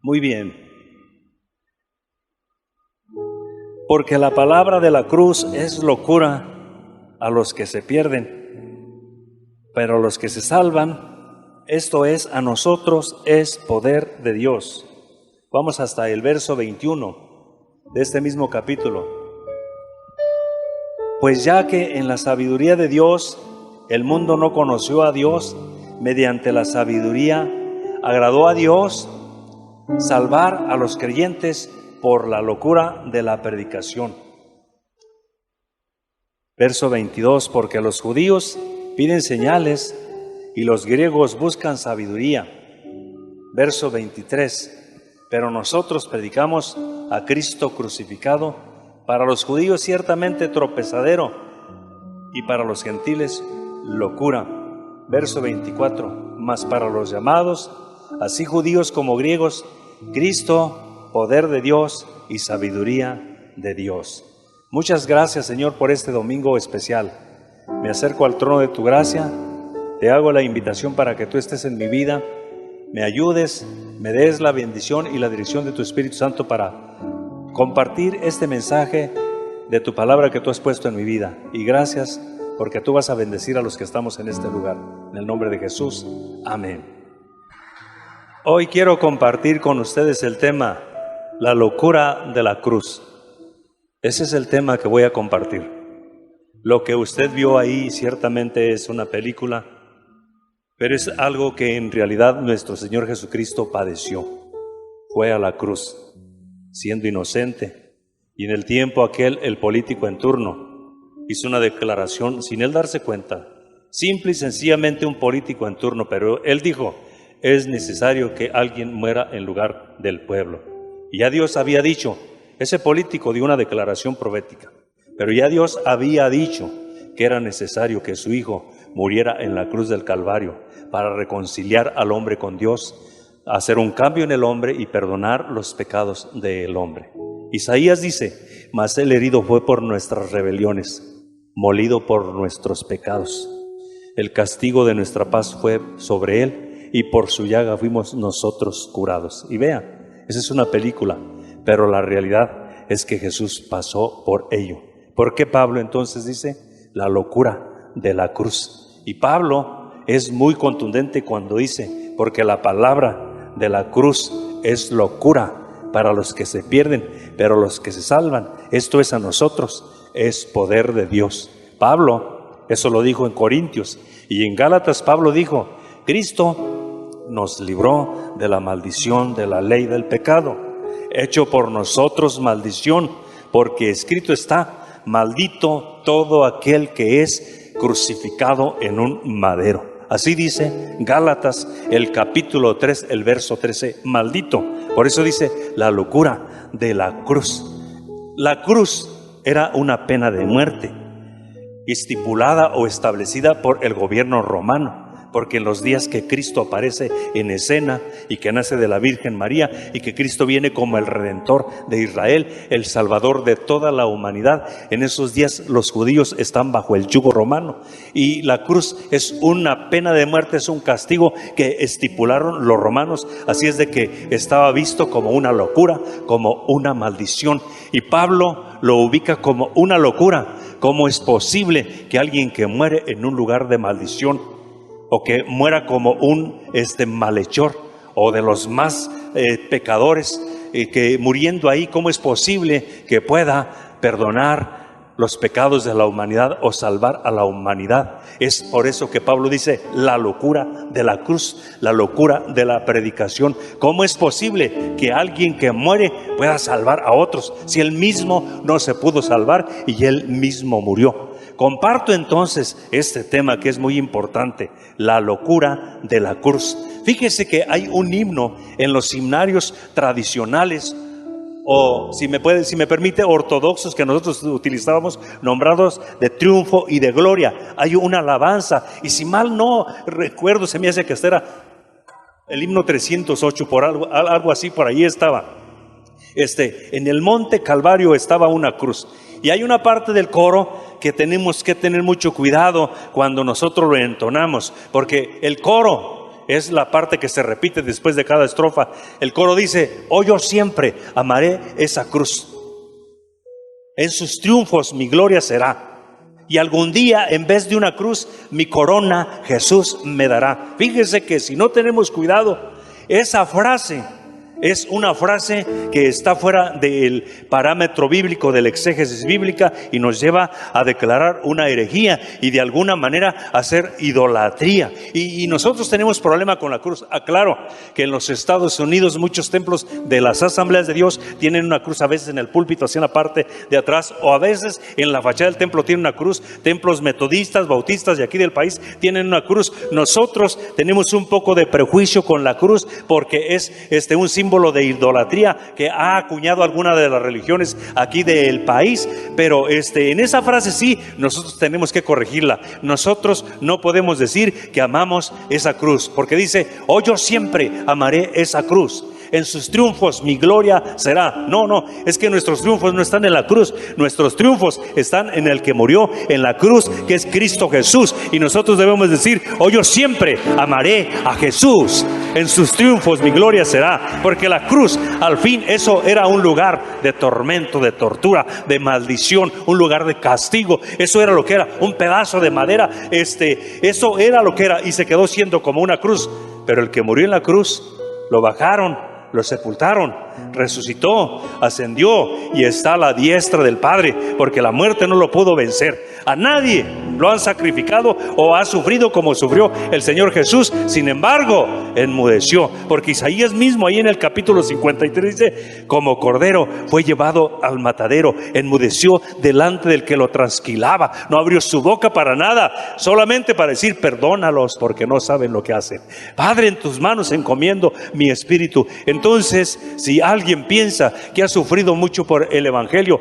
Muy bien. Porque la palabra de la cruz es locura a los que se pierden, pero a los que se salvan, esto es, a nosotros es poder de Dios. Vamos hasta el verso 21 de este mismo capítulo. Pues ya que en la sabiduría de Dios el mundo no conoció a Dios, mediante la sabiduría agradó a Dios salvar a los creyentes por la locura de la predicación. Verso 22, porque los judíos piden señales y los griegos buscan sabiduría. Verso 23, pero nosotros predicamos a Cristo crucificado, para los judíos ciertamente tropezadero y para los gentiles locura. Verso 24, mas para los llamados, así judíos como griegos, Cristo, poder de Dios y sabiduría de Dios. Muchas gracias, Señor, por este domingo especial. Me acerco al trono de tu gracia, te hago la invitación para que tú estés en mi vida, me ayudes, me des la bendición y la dirección de tu Espíritu Santo para compartir este mensaje de tu palabra que tú has puesto en mi vida. Y gracias porque tú vas a bendecir a los que estamos en este lugar. En el nombre de Jesús, amén. Hoy quiero compartir con ustedes el tema, la locura de la cruz. Ese es el tema que voy a compartir. Lo que usted vio ahí ciertamente es una película, pero es algo que en realidad nuestro Señor Jesucristo padeció. Fue a la cruz, siendo inocente, y en el tiempo aquel el político en turno hizo una declaración sin él darse cuenta, simple y sencillamente un político en turno, pero él dijo, es necesario que alguien muera en lugar del pueblo. Y ya Dios había dicho, ese político dio una declaración profética, pero ya Dios había dicho que era necesario que su hijo muriera en la cruz del Calvario para reconciliar al hombre con Dios, hacer un cambio en el hombre y perdonar los pecados del hombre. Isaías dice, mas el herido fue por nuestras rebeliones, molido por nuestros pecados. El castigo de nuestra paz fue sobre él, y por su llaga fuimos nosotros curados. Y vea, esa es una película, pero la realidad es que Jesús pasó por ello. ¿Por qué Pablo entonces dice la locura de la cruz? Y Pablo es muy contundente cuando dice, porque la palabra de la cruz es locura para los que se pierden, pero los que se salvan, esto es a nosotros, es poder de Dios. Pablo, eso lo dijo en Corintios, y en Gálatas Pablo dijo, Cristo nos libró de la maldición de la ley del pecado, hecho por nosotros maldición, porque escrito está, maldito todo aquel que es crucificado en un madero. Así dice Gálatas, el capítulo 3, el verso 13, maldito. Por eso dice la locura de la cruz. La cruz era una pena de muerte, estipulada o establecida por el gobierno romano. Porque en los días que Cristo aparece en escena y que nace de la Virgen María y que Cristo viene como el Redentor de Israel, el Salvador de toda la humanidad, en esos días los judíos están bajo el yugo romano y la cruz es una pena de muerte, es un castigo que estipularon los romanos, así es de que estaba visto como una locura, como una maldición, y Pablo lo ubica como una locura. ¿Cómo es posible que alguien que muere en un lugar de maldición o que muera como un malhechor o de los más pecadores, que muriendo ahí, cómo es posible que pueda perdonar los pecados de la humanidad o salvar a la humanidad? Es por eso que Pablo dice la locura de la cruz, la locura de la predicación. ¿Cómo es posible que alguien que muere pueda salvar a otros si él mismo no se pudo salvar y él mismo murió? Comparto entonces este tema que es muy importante, la locura de la cruz. Fíjese que hay un himno en los himnarios tradicionales, o si me permite, ortodoxos, que nosotros utilizábamos, nombrados de triunfo y de gloria. Hay una alabanza, y si mal no recuerdo, se me hace que este era el himno 308, por algo así, por ahí estaba. En el monte Calvario estaba una cruz, y hay una parte del coro que tenemos que tener mucho cuidado cuando nosotros lo entonamos, porque el coro es la parte que se repite después de cada estrofa. El coro dice: oh, yo siempre amaré esa cruz. En sus triunfos mi gloria será. Y algún día, en vez de una cruz, mi corona Jesús me dará. Fíjese que si no tenemos cuidado, esa frase es una frase que está fuera del parámetro bíblico, de la exégesis bíblica, y nos lleva a declarar una herejía y de alguna manera a hacer idolatría. Y nosotros tenemos problema con la cruz. Aclaro que en los Estados Unidos muchos templos de las Asambleas de Dios tienen una cruz, a veces en el púlpito, así en la parte de atrás, o a veces en la fachada del templo tienen una cruz. Templos metodistas, bautistas de aquí del país tienen una cruz. Nosotros tenemos un poco de prejuicio con la cruz porque es un símbolo de idolatría que ha acuñado alguna de las religiones aquí del país. Pero en esa frase sí, nosotros tenemos que corregirla. Nosotros no podemos decir que amamos esa cruz, porque dice: oh, yo siempre amaré esa cruz. En sus triunfos mi gloria será. No, es que nuestros triunfos no están en la cruz. Nuestros triunfos están en el que murió en la cruz, que es Cristo Jesús. Y nosotros debemos decir: oh, yo siempre amaré a Jesús. En sus triunfos mi gloria será. Porque la cruz, al fin, eso era un lugar de tormento, de tortura, de maldición, un lugar de castigo. Eso era lo que era, un pedazo de madera. Eso era lo que era, y se quedó siendo como una cruz. Pero el que murió en la cruz, lo bajaron, lo sepultaron, resucitó, ascendió y está a la diestra del Padre, porque la muerte no lo pudo vencer. A nadie lo han sacrificado o ha sufrido como sufrió el Señor Jesús. Sin embargo, enmudeció, porque Isaías mismo ahí en el capítulo 53 dice: como cordero fue llevado al matadero, enmudeció delante del que lo trasquilaba, no abrió su boca para nada, solamente para decir: perdónalos porque no saben lo que hacen. Padre, en tus manos encomiendo mi espíritu. Entonces, si alguien piensa que ha sufrido mucho por el Evangelio,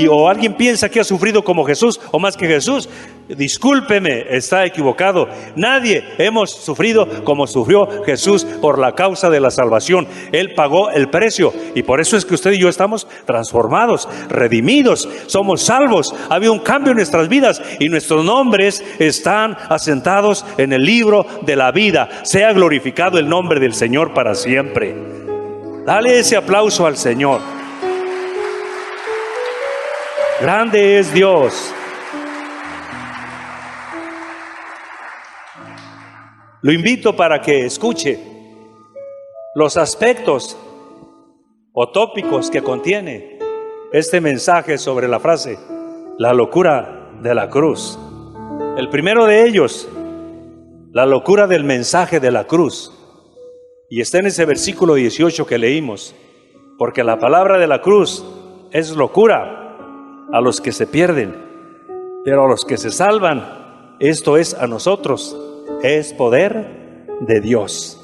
o alguien piensa que ha sufrido como Jesús o más que Jesús, discúlpeme, está equivocado. Nadie hemos sufrido como sufrió Jesús por la causa de la salvación. Él pagó el precio, y por eso es que usted y yo estamos transformados, redimidos, somos salvos. Ha habido un cambio en nuestras vidas y nuestros nombres están asentados en el libro de la vida. Sea glorificado el nombre del Señor para siempre. Dale ese aplauso al Señor. Grande es Dios. Lo invito para que escuche los aspectos o tópicos que contiene este mensaje sobre la frase: la locura de la cruz. El primero de ellos, la locura del mensaje de la cruz. Y está en ese versículo 18 que leímos: porque la palabra de la cruz es locura a los que se pierden, pero a los que se salvan, esto es, a nosotros, es poder de Dios.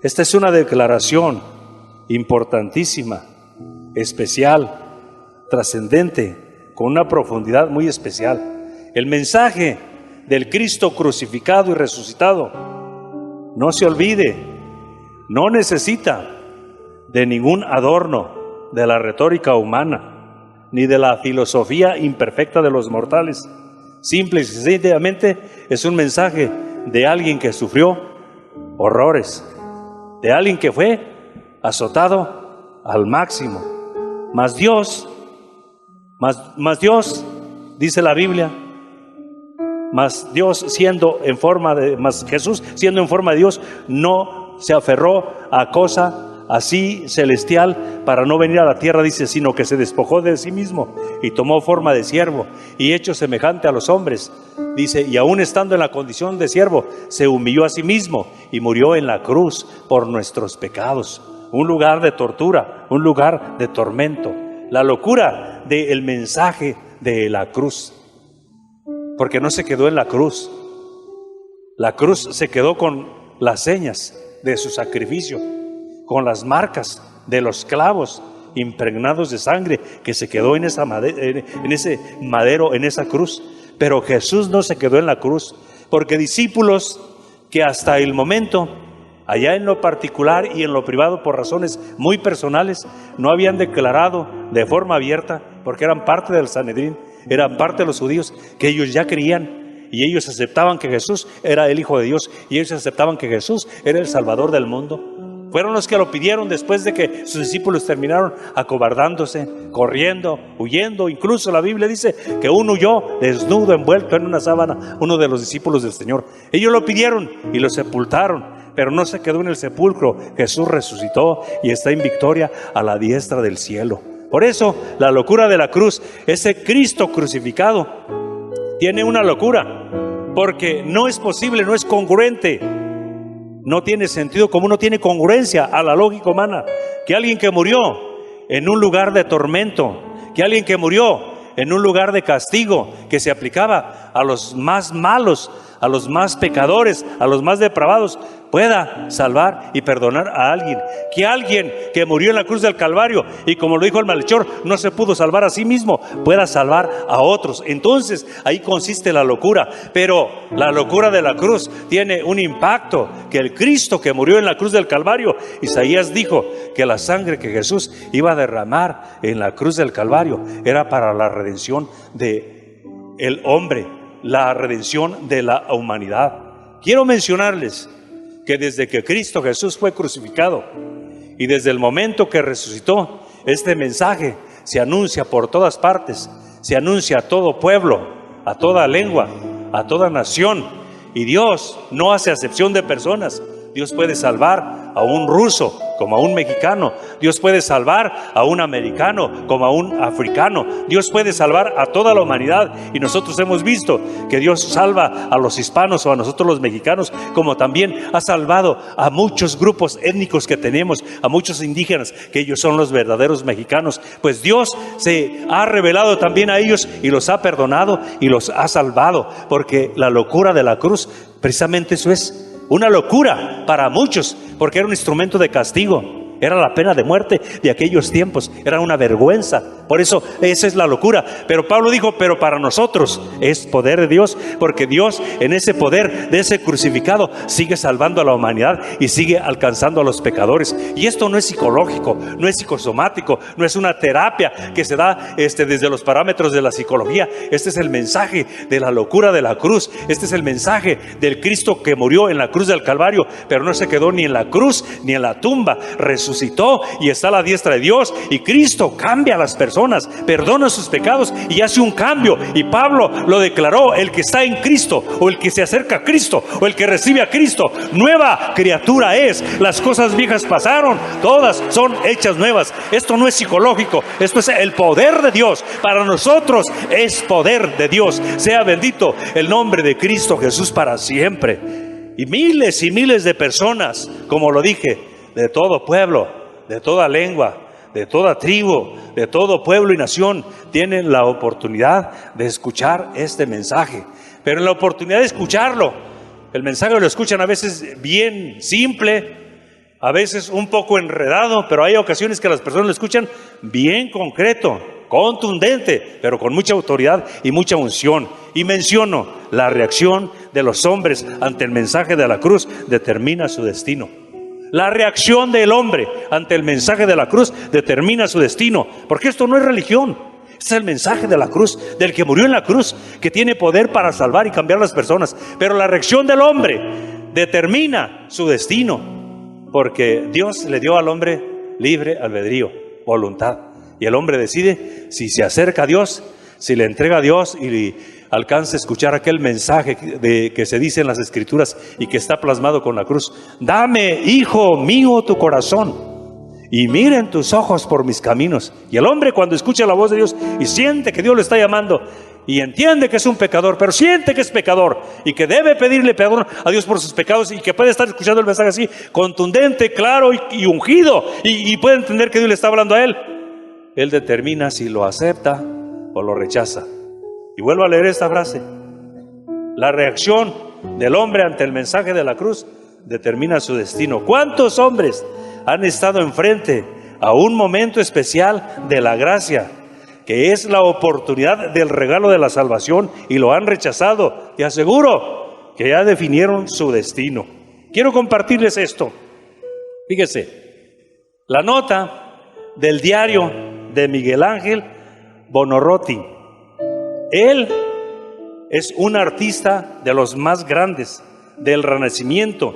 Esta es una declaración importantísima, especial, trascendente, con una profundidad muy especial. El mensaje del Cristo crucificado y resucitado, no se olvide, no necesita de ningún adorno de la retórica humana, ni de la filosofía imperfecta de los mortales. Simple y sencillamente es un mensaje de alguien que sufrió horrores, de alguien que fue azotado al máximo. Mas Dios, dice la Biblia, mas Jesús siendo en forma de Dios, no se aferró a cosa así celestial para no venir a la tierra, dice, sino que se despojó de sí mismo y tomó forma de siervo y hecho semejante a los hombres, dice, y aún estando en la condición de siervo, se humilló a sí mismo y murió en la cruz por nuestros pecados. Un lugar de tortura, un lugar de tormento. La locura del mensaje de la cruz, porque no se quedó en la cruz. La cruz se quedó con las señas de su sacrificio, con las marcas de los clavos impregnados de sangre que se quedó en ese madero, en esa cruz. Pero Jesús no se quedó en la cruz, porque discípulos que hasta el momento, allá en lo particular y en lo privado, por razones muy personales, no habían declarado de forma abierta, porque eran parte del Sanedrín, eran parte de los judíos, que ellos ya creían y ellos aceptaban que Jesús era el Hijo de Dios, y ellos aceptaban que Jesús era el Salvador del mundo. Fueron los que lo pidieron después de que sus discípulos terminaron acobardándose, corriendo, huyendo. Incluso la Biblia dice que uno huyó desnudo, envuelto en una sábana, uno de los discípulos del Señor. Ellos lo pidieron y lo sepultaron, pero no se quedó en el sepulcro. Jesús resucitó y está en victoria a la diestra del cielo. Por eso la locura de la cruz, ese Cristo crucificado, tiene una locura, porque no es posible, no es congruente. No tiene sentido común, no tiene congruencia a la lógica humana. Que alguien que murió en un lugar de tormento, que alguien que murió en un lugar de castigo que se aplicaba a los más malos, a los más pecadores, a los más depravados, pueda salvar y perdonar a alguien. Que alguien que murió en la cruz del Calvario y, como lo dijo el malhechor, no se pudo salvar a sí mismo, pueda salvar a otros. Entonces ahí consiste la locura. Pero la locura de la cruz tiene un impacto, que el Cristo que murió en la cruz del Calvario, Isaías dijo que la sangre que Jesús iba a derramar en la cruz del Calvario era para la redención del hombre, la redención de la humanidad. Quiero mencionarles que desde que Cristo Jesús fue crucificado y desde el momento que resucitó, este mensaje se anuncia por todas partes, se anuncia a todo pueblo, a toda lengua, a toda nación, y Dios no hace acepción de personas. Dios puede salvar a un ruso como a un mexicano. Dios puede salvar a un americano como a un africano. Dios puede salvar a toda la humanidad. Y nosotros hemos visto que Dios salva a los hispanos o a nosotros los mexicanos, como también ha salvado a muchos grupos étnicos que tenemos, a muchos indígenas, que ellos son los verdaderos mexicanos. Pues Dios se ha revelado también a ellos y los ha perdonado y los ha salvado, porque la locura de la cruz, precisamente eso es. Una locura para muchos, porque era un instrumento de castigo. Era la pena de muerte de aquellos tiempos. Era una vergüenza. Por eso esa es la locura. Pero Pablo dijo, pero para nosotros es poder de Dios, porque Dios en ese poder de ese crucificado sigue salvando a la humanidad y sigue alcanzando a los pecadores. Y esto no es psicológico, no es psicosomático, no es una terapia que se da desde los parámetros de la psicología. Este es el mensaje de la locura de la cruz. Este es el mensaje del Cristo que murió en la cruz del Calvario, pero no se quedó ni en la cruz ni en la tumba. Resucitó y está a la diestra de Dios, y Cristo cambia a las personas, perdona sus pecados y hace un cambio. Y Pablo lo declaró: el que está en Cristo, o el que se acerca a Cristo, o el que recibe a Cristo, nueva criatura es. Las cosas viejas pasaron, todas son hechas nuevas. Esto no es psicológico, esto es el poder de Dios. Para nosotros es poder de Dios. Sea bendito el nombre de Cristo Jesús para siempre. Y miles de personas, como lo dije, de todo pueblo, de toda lengua, de toda tribu, de todo pueblo y nación, tienen la oportunidad de escuchar este mensaje. Pero en la oportunidad de escucharlo, el mensaje lo escuchan a veces bien simple, a veces un poco enredado, pero hay ocasiones que las personas lo escuchan bien concreto, contundente, pero con mucha autoridad y mucha unción. Y menciono, la reacción de los hombres ante el mensaje de la cruz determina su destino. La reacción del hombre ante el mensaje de la cruz determina su destino, porque esto no es religión. Este es el mensaje de la cruz, del que murió en la cruz, que tiene poder para salvar y cambiar las personas. Pero la reacción del hombre determina su destino, porque Dios le dio al hombre libre albedrío, voluntad. Y el hombre decide si se acerca a Dios, si le entrega a Dios y alcanza a escuchar aquel mensaje que se dice en las Escrituras y que está plasmado con la cruz. Dame, hijo mío, tu corazón, y miren tus ojos por mis caminos. Y el hombre, cuando escucha la voz de Dios y siente que Dios le está llamando, y entiende que es un pecador, pero siente que es pecador y que debe pedirle perdón a Dios por sus pecados, y que puede estar escuchando el mensaje así, contundente, claro y ungido, y puede entender que Dios le está hablando a él, él determina si lo acepta o lo rechaza. Y vuelvo a leer esta frase: la reacción del hombre ante el mensaje de la cruz determina su destino. ¿Cuántos hombres han estado enfrente a un momento especial de la gracia, que es la oportunidad del regalo de la salvación, y lo han rechazado? Te aseguro que ya definieron su destino. Quiero compartirles esto. Fíjese, la nota del diario de Miguel Ángel Buonarroti. Él es un artista de los más grandes del Renacimiento.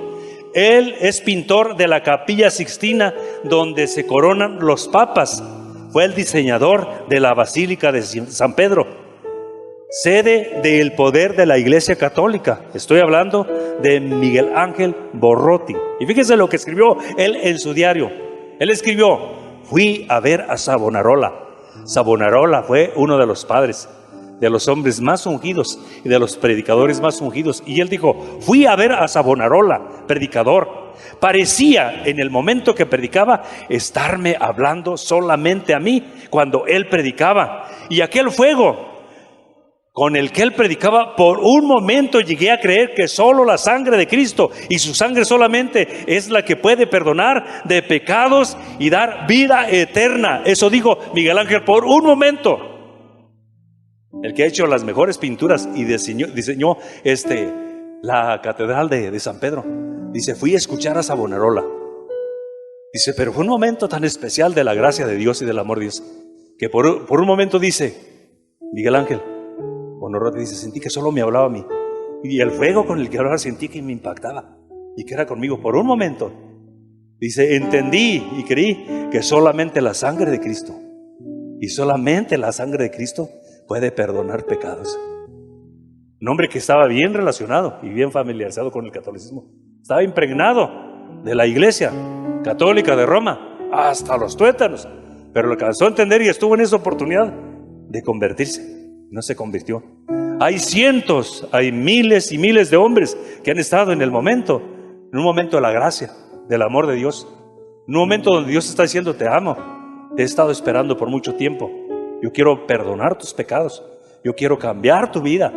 Él es pintor de la Capilla Sixtina, donde se coronan los papas. Fue el diseñador de la Basílica de San Pedro, sede del poder de la Iglesia Católica. Estoy hablando de Miguel Ángel Borrotti. Y fíjese lo que escribió él en su diario. Él escribió: fui a ver a Savonarola. Savonarola fue uno de los padres, de los hombres más ungidos y de los predicadores más ungidos. Y él dijo: fui a ver a Savonarola, predicador. Parecía en el momento que predicaba estarme hablando solamente a mí cuando él predicaba. Y aquel fuego con el que él predicaba, por un momento llegué a creer que solo la sangre de Cristo y su sangre solamente es la que puede perdonar de pecados y dar vida eterna. Eso dijo Miguel Ángel por un momento. El que ha hecho las mejores pinturas y diseñó la catedral de San Pedro. Dice: fui a escuchar a Savonarola. Dice: pero fue un momento tan especial de la gracia de Dios y del amor de Dios, que por un momento, dice Miguel Ángel Borrotti, dice, sentí que solo me hablaba a mí. Y el fuego con el que hablaba sentí que me impactaba y que era conmigo por un momento. Dice: entendí y creí que solamente la sangre de Cristo, y solamente la sangre de Cristo, puede perdonar pecados. Un hombre que estaba bien relacionado y bien familiarizado con el catolicismo. Estaba impregnado de la Iglesia Católica de Roma hasta los tuétanos, pero lo alcanzó a entender y estuvo en esa oportunidad de convertirse. No se convirtió. Hay cientos, hay miles y miles de hombres que han estado en un momento de la gracia, del amor de Dios, en un momento donde Dios está diciendo: te amo, te he estado esperando por mucho tiempo, yo quiero perdonar tus pecados, yo quiero cambiar tu vida.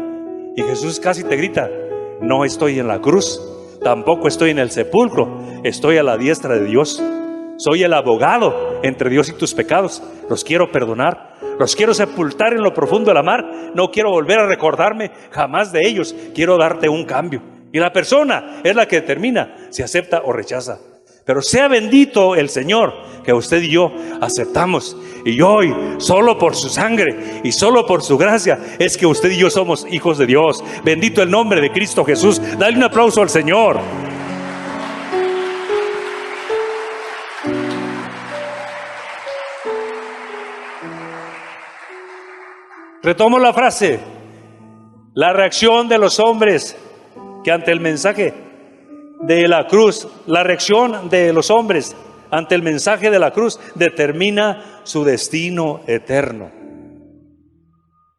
Y Jesús casi te grita: no estoy en la cruz, tampoco estoy en el sepulcro, estoy a la diestra de Dios. Soy el abogado entre Dios y tus pecados. Los quiero perdonar, los quiero sepultar en lo profundo de la mar. No quiero volver a recordarme jamás de ellos. Quiero darte un cambio. Y la persona es la que determina si acepta o rechaza. Pero sea bendito el Señor, que usted y yo aceptamos. Y hoy, solo por su sangre y solo por su gracia, es que usted y yo somos hijos de Dios. Bendito el nombre de Cristo Jesús. Dale un aplauso al Señor. Retomo la frase: la reacción de los hombres que ante el mensaje de la cruz, la reacción de los hombres ante el mensaje de la cruz determina su destino eterno.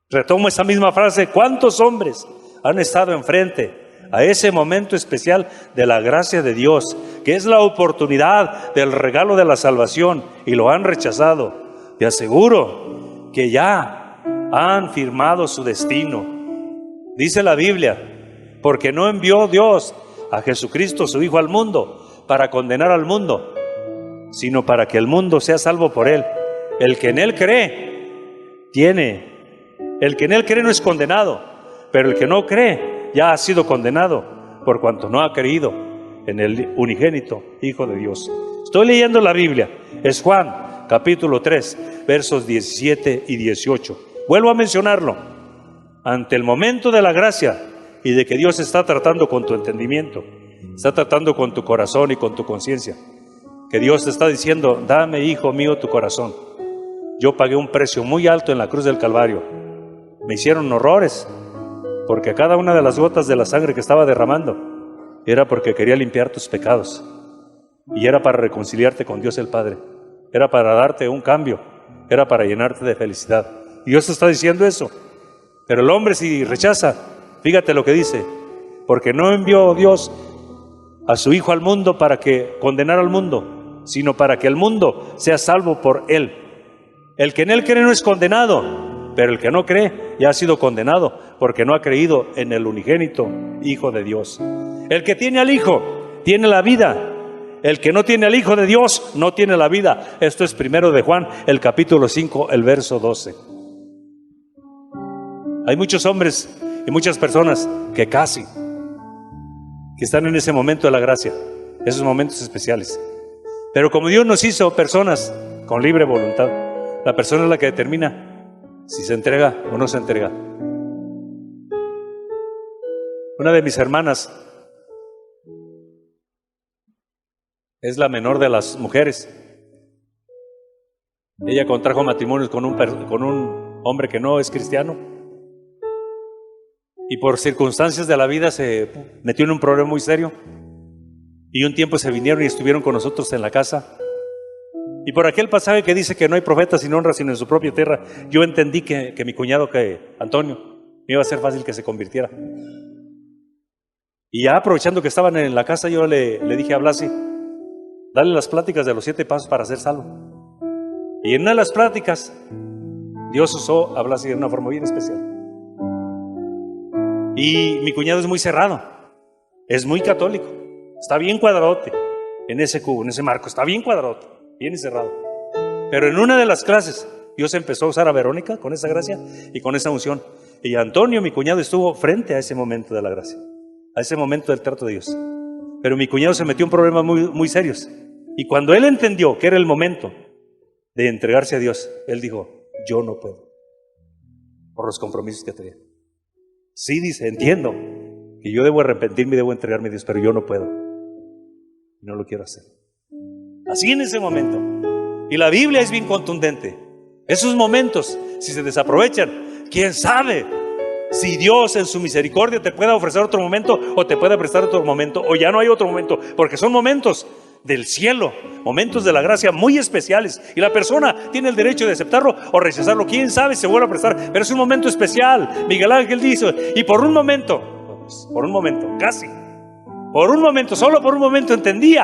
Retomo esa misma frase: ¿cuántos hombres han estado enfrente a ese momento especial de la gracia de Dios, que es la oportunidad del regalo de la salvación, y lo han rechazado? Te aseguro que ya han firmado su destino. Dice la Biblia: porque no envió Dios a Jesucristo su Hijo al mundo para condenar al mundo, sino para que el mundo sea salvo por él. El que en él cree el que en él cree no es condenado, pero el que no cree ya ha sido condenado, por cuanto no ha creído en el unigénito Hijo de Dios. Estoy leyendo la Biblia, es Juan capítulo 3, versos 17 y 18. Vuelvo a mencionarlo: ante el momento de la gracia y de que Dios está tratando con tu entendimiento, está tratando con tu corazón y con tu conciencia, que Dios te está diciendo: dame, hijo mío, tu corazón. Yo pagué un precio muy alto en la cruz del Calvario. Me hicieron horrores, porque cada una de las gotas de la sangre que estaba derramando era porque quería limpiar tus pecados, y era para reconciliarte con Dios el Padre, era para darte un cambio, era para llenarte de felicidad. Dios está diciendo eso. Pero el hombre, si rechaza, fíjate lo que dice: porque no envió Dios a su Hijo al mundo para que condenara al mundo, sino para que el mundo sea salvo por él. El que en él cree no es condenado, pero el que no cree ya ha sido condenado, porque no ha creído en el unigénito Hijo de Dios. El que tiene al Hijo tiene la vida. El que no tiene al Hijo de Dios no tiene la vida. Esto es 1 de Juan, el capítulo 5, el verso 12. Hay muchos hombres y muchas personas que están en ese momento de la gracia, esos momentos especiales. Pero como Dios nos hizo personas con libre voluntad, la persona es la que determina si se entrega o no se entrega. Una de mis hermanas es la menor de las mujeres. Ella contrajo matrimonios con un hombre que no es cristiano, y por circunstancias de la vida se metió en un problema muy serio, y un tiempo se vinieron y estuvieron con nosotros en la casa. Y por aquel pasaje que dice que no hay profeta sin honra sino en su propia tierra, yo entendí que mi cuñado, que Antonio, me iba a ser fácil que se convirtiera. Y ya aprovechando que estaban en la casa, yo le dije a Blasi, dale las pláticas de los 7 pasos para ser salvo. Y en una de las pláticas, Dios usó a Blasi de una forma bien especial. Y mi cuñado es muy cerrado, es muy católico, está bien cuadradote en ese cubo, en ese marco, está bien cuadradote, bien cerrado. Pero en una de las clases, Dios empezó a usar a Verónica con esa gracia y con esa unción. Y Antonio, mi cuñado, estuvo frente a ese momento de la gracia, a ese momento del trato de Dios. Pero mi cuñado se metió en problemas muy, muy serios. Y cuando él entendió que era el momento de entregarse a Dios, él dijo, yo no puedo, por los compromisos que tenía. Sí, dice, entiendo que yo debo arrepentirme y debo entregarme a Dios, pero yo no puedo. No lo quiero hacer. Así en ese momento. Y la Biblia es bien contundente. Esos momentos, si se desaprovechan, ¿quién sabe si Dios en su misericordia te pueda ofrecer otro momento, o te pueda prestar otro momento, o ya no hay otro momento? Porque son momentos del cielo, momentos de la gracia muy especiales, y la persona tiene el derecho de aceptarlo o rechazarlo. Quién sabe si se vuelve a prestar, pero es un momento especial. Miguel Ángel dice, y por un momento, casi por un momento, solo por un momento entendí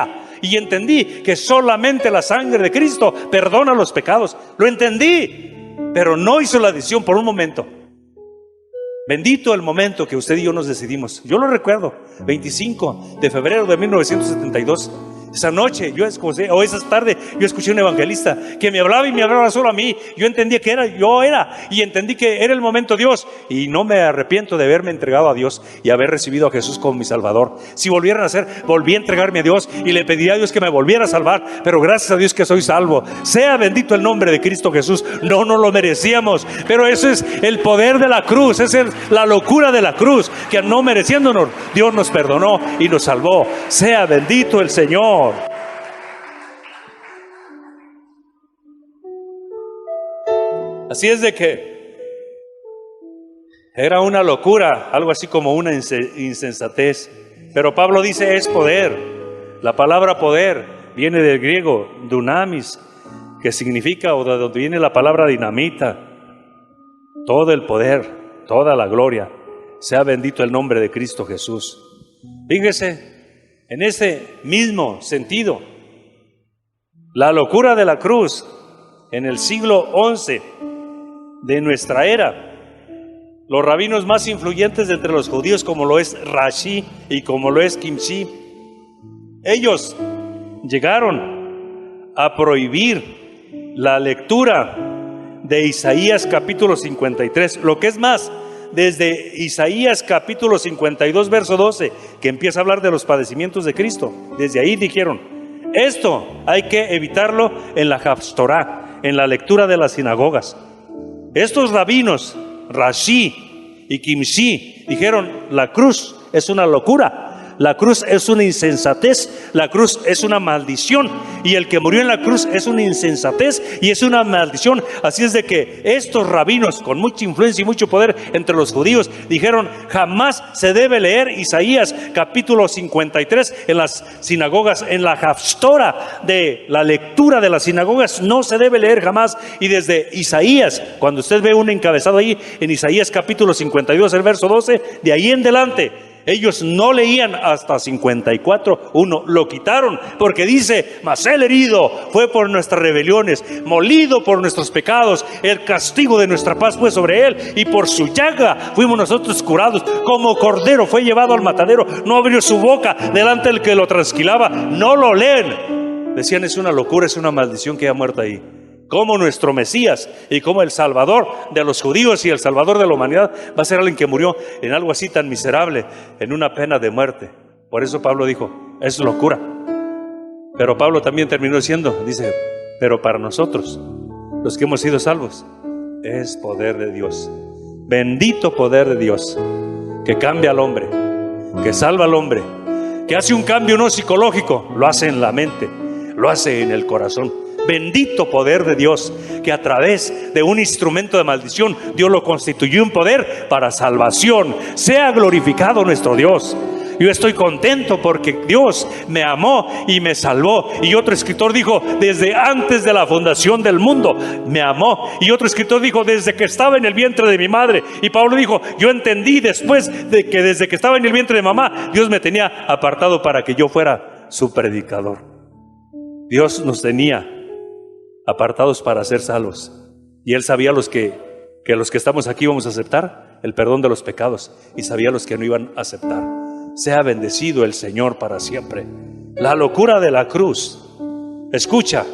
que solamente la sangre de Cristo perdona los pecados. Lo entendí, pero no hizo la decisión por un momento. Bendito el momento que usted y yo nos decidimos. Yo lo recuerdo, 25 de febrero de 1972. Esa noche yo escuché, o esa tarde yo escuché un evangelista que me hablaba y me hablaba solo a mí. Yo entendía que yo era, y entendí que era el momento Dios, y no me arrepiento de haberme entregado a Dios y haber recibido a Jesús como mi Salvador. Si volvieran a hacer, volví a entregarme a Dios y le pediría a Dios que me volviera a salvar, pero gracias a Dios que soy salvo. Sea bendito el nombre de Cristo Jesús. No lo merecíamos, pero eso es el poder de la cruz, es la locura de la cruz, que no mereciéndonos, Dios nos perdonó y nos salvó. Sea bendito el Señor. Así es de que era una locura, algo así como una insensatez. Pero Pablo dice, es poder. La palabra poder viene del griego dunamis, que significa, o de donde viene la palabra dinamita. Todo el poder, toda la gloria. Sea bendito el nombre de Cristo Jesús. Fíjese, en ese mismo sentido, la locura de la cruz en el siglo XI de nuestra era, los rabinos más influyentes de entre los judíos, como lo es Rashi y como lo es Kimchi, ellos llegaron a prohibir la lectura de Isaías capítulo 53, lo que es más, desde Isaías capítulo 52 verso 12, que empieza a hablar de los padecimientos de Cristo. Desde ahí dijeron, esto hay que evitarlo en la Haftorá, en la lectura de las sinagogas. Estos rabinos, Rashi y Kimshi, dijeron, la cruz es una locura, la cruz es una insensatez, la cruz es una maldición, y el que murió en la cruz es una insensatez y es una maldición. Así es de que estos rabinos con mucha influencia y mucho poder entre los judíos dijeron, jamás se debe leer Isaías capítulo 53 en las sinagogas, en la Haftorá de la lectura de las sinagogas no se debe leer jamás. Y desde Isaías, cuando usted ve un encabezado ahí en Isaías capítulo 52 el verso 12, de ahí en adelante ellos no leían hasta 54:1, lo quitaron, porque dice, mas el herido fue por nuestras rebeliones, molido por nuestros pecados, el castigo de nuestra paz fue sobre él, y por su llaga fuimos nosotros curados. Como cordero fue llevado al matadero, no abrió su boca delante del que lo trasquilaba. No lo leen. Decían, es una locura, es una maldición que haya muerto ahí. Como nuestro Mesías y como el Salvador de los judíos y el Salvador de la humanidad va a ser alguien que murió en algo así tan miserable, en una pena de muerte. Por eso Pablo dijo, es locura. Pero Pablo también terminó diciendo, dice, pero para nosotros, los que hemos sido salvos, es poder de Dios. Bendito poder de Dios, que cambia al hombre, que salva al hombre, que hace un cambio no psicológico, lo hace en la mente, lo hace en el corazón. Bendito poder de Dios, que a través de un instrumento de maldición Dios lo constituyó en poder para salvación. Sea glorificado nuestro Dios. Yo estoy contento porque Dios me amó y me salvó. Y otro escritor dijo, desde antes de la fundación del mundo me amó. Y otro escritor dijo, desde que estaba en el vientre de mi madre. Y Pablo dijo, yo entendí después de que desde que estaba en el vientre de mamá, Dios me tenía apartado para que yo fuera su predicador. Dios nos tenía apartados para ser salvos. Y Él sabía que los que estamos aquí íbamos a aceptar el perdón de los pecados, y sabía los que no iban a aceptar. Sea bendecido el Señor para siempre. La locura de la cruz. Escucha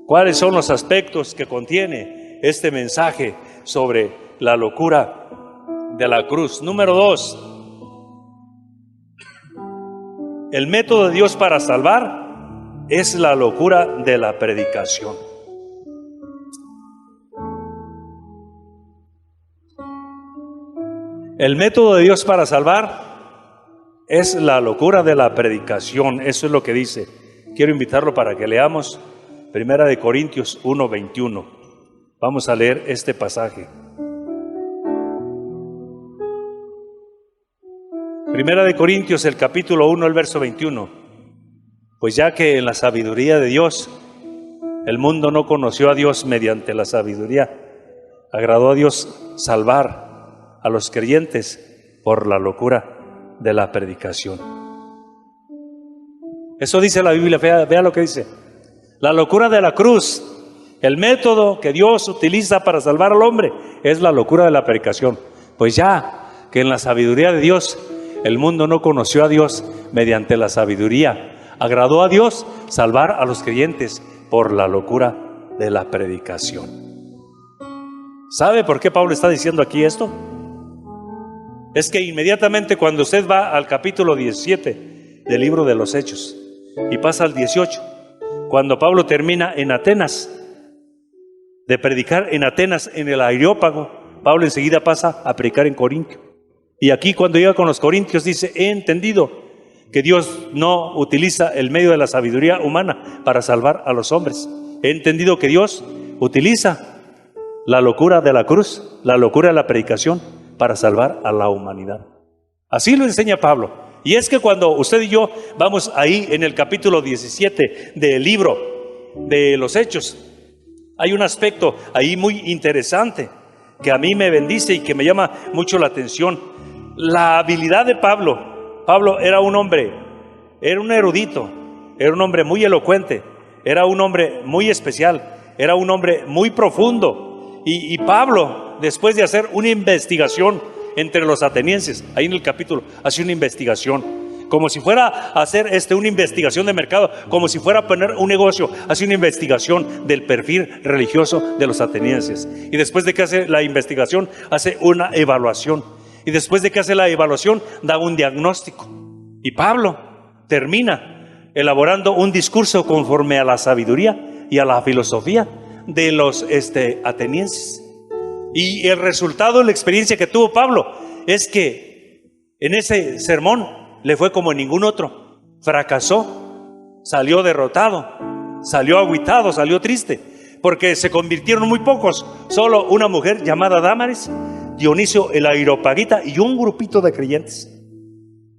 cuáles son los aspectos que contiene este mensaje sobre la locura de la cruz. Número 2. El método de Dios para salvar es la locura de la predicación. El método de Dios para salvar es la locura de la predicación. Eso es lo que dice. Quiero invitarlo para que leamos 1 Corintios 1:21. Vamos a leer este pasaje. 1 Corintios, el capítulo 1, el verso 21. Pues ya que en la sabiduría de Dios el mundo no conoció a Dios mediante la sabiduría, agradó a Dios salvar a los creyentes por la locura de la predicación. Eso dice la Biblia. Vea lo que dice. La locura de la cruz, el método que Dios utiliza para salvar al hombre, es la locura de la predicación. Pues ya que en la sabiduría de Dios el mundo no conoció a Dios mediante la sabiduría, agradó a Dios salvar a los creyentes por la locura de la predicación. ¿Sabe por qué Pablo está diciendo aquí esto? Es que inmediatamente cuando usted va al capítulo 17 del libro de los Hechos y pasa al 18, cuando Pablo termina en Atenas de predicar en Atenas en el Areópago, Pablo enseguida pasa a predicar en Corintio. Y aquí cuando llega con los corintios dice, he entendido que Dios no utiliza el medio de la sabiduría humana para salvar a los hombres. He entendido que Dios utiliza la locura de la cruz, la locura de la predicación, para salvar a la humanidad. Así lo enseña Pablo. Y es que cuando usted y yo vamos ahí en el capítulo 17 del libro de los Hechos, hay un aspecto ahí muy interesante que a mí me bendice y que me llama mucho la atención. La habilidad de Pablo. Pablo era un hombre, era un erudito, era un hombre muy elocuente, era un hombre muy especial, era un hombre muy profundo. Y Pablo, después de hacer una investigación entre los atenienses, ahí en el capítulo, hace una investigación, como si fuera a hacer una investigación de mercado, como si fuera a poner un negocio, hace una investigación del perfil religioso de los atenienses. Y después de que hace la investigación, hace una evaluación. Y después de que hace la evaluación, da un diagnóstico. Y Pablo termina elaborando un discurso conforme a la sabiduría y a la filosofía de los atenienses. Y el resultado de la experiencia que tuvo Pablo es que en ese sermón le fue como en ningún otro. Fracasó, salió derrotado, salió agüitado, salió triste, porque se convirtieron muy pocos. Solo una mujer llamada Dámaris, Dionisio el Areopagita y un grupito de creyentes.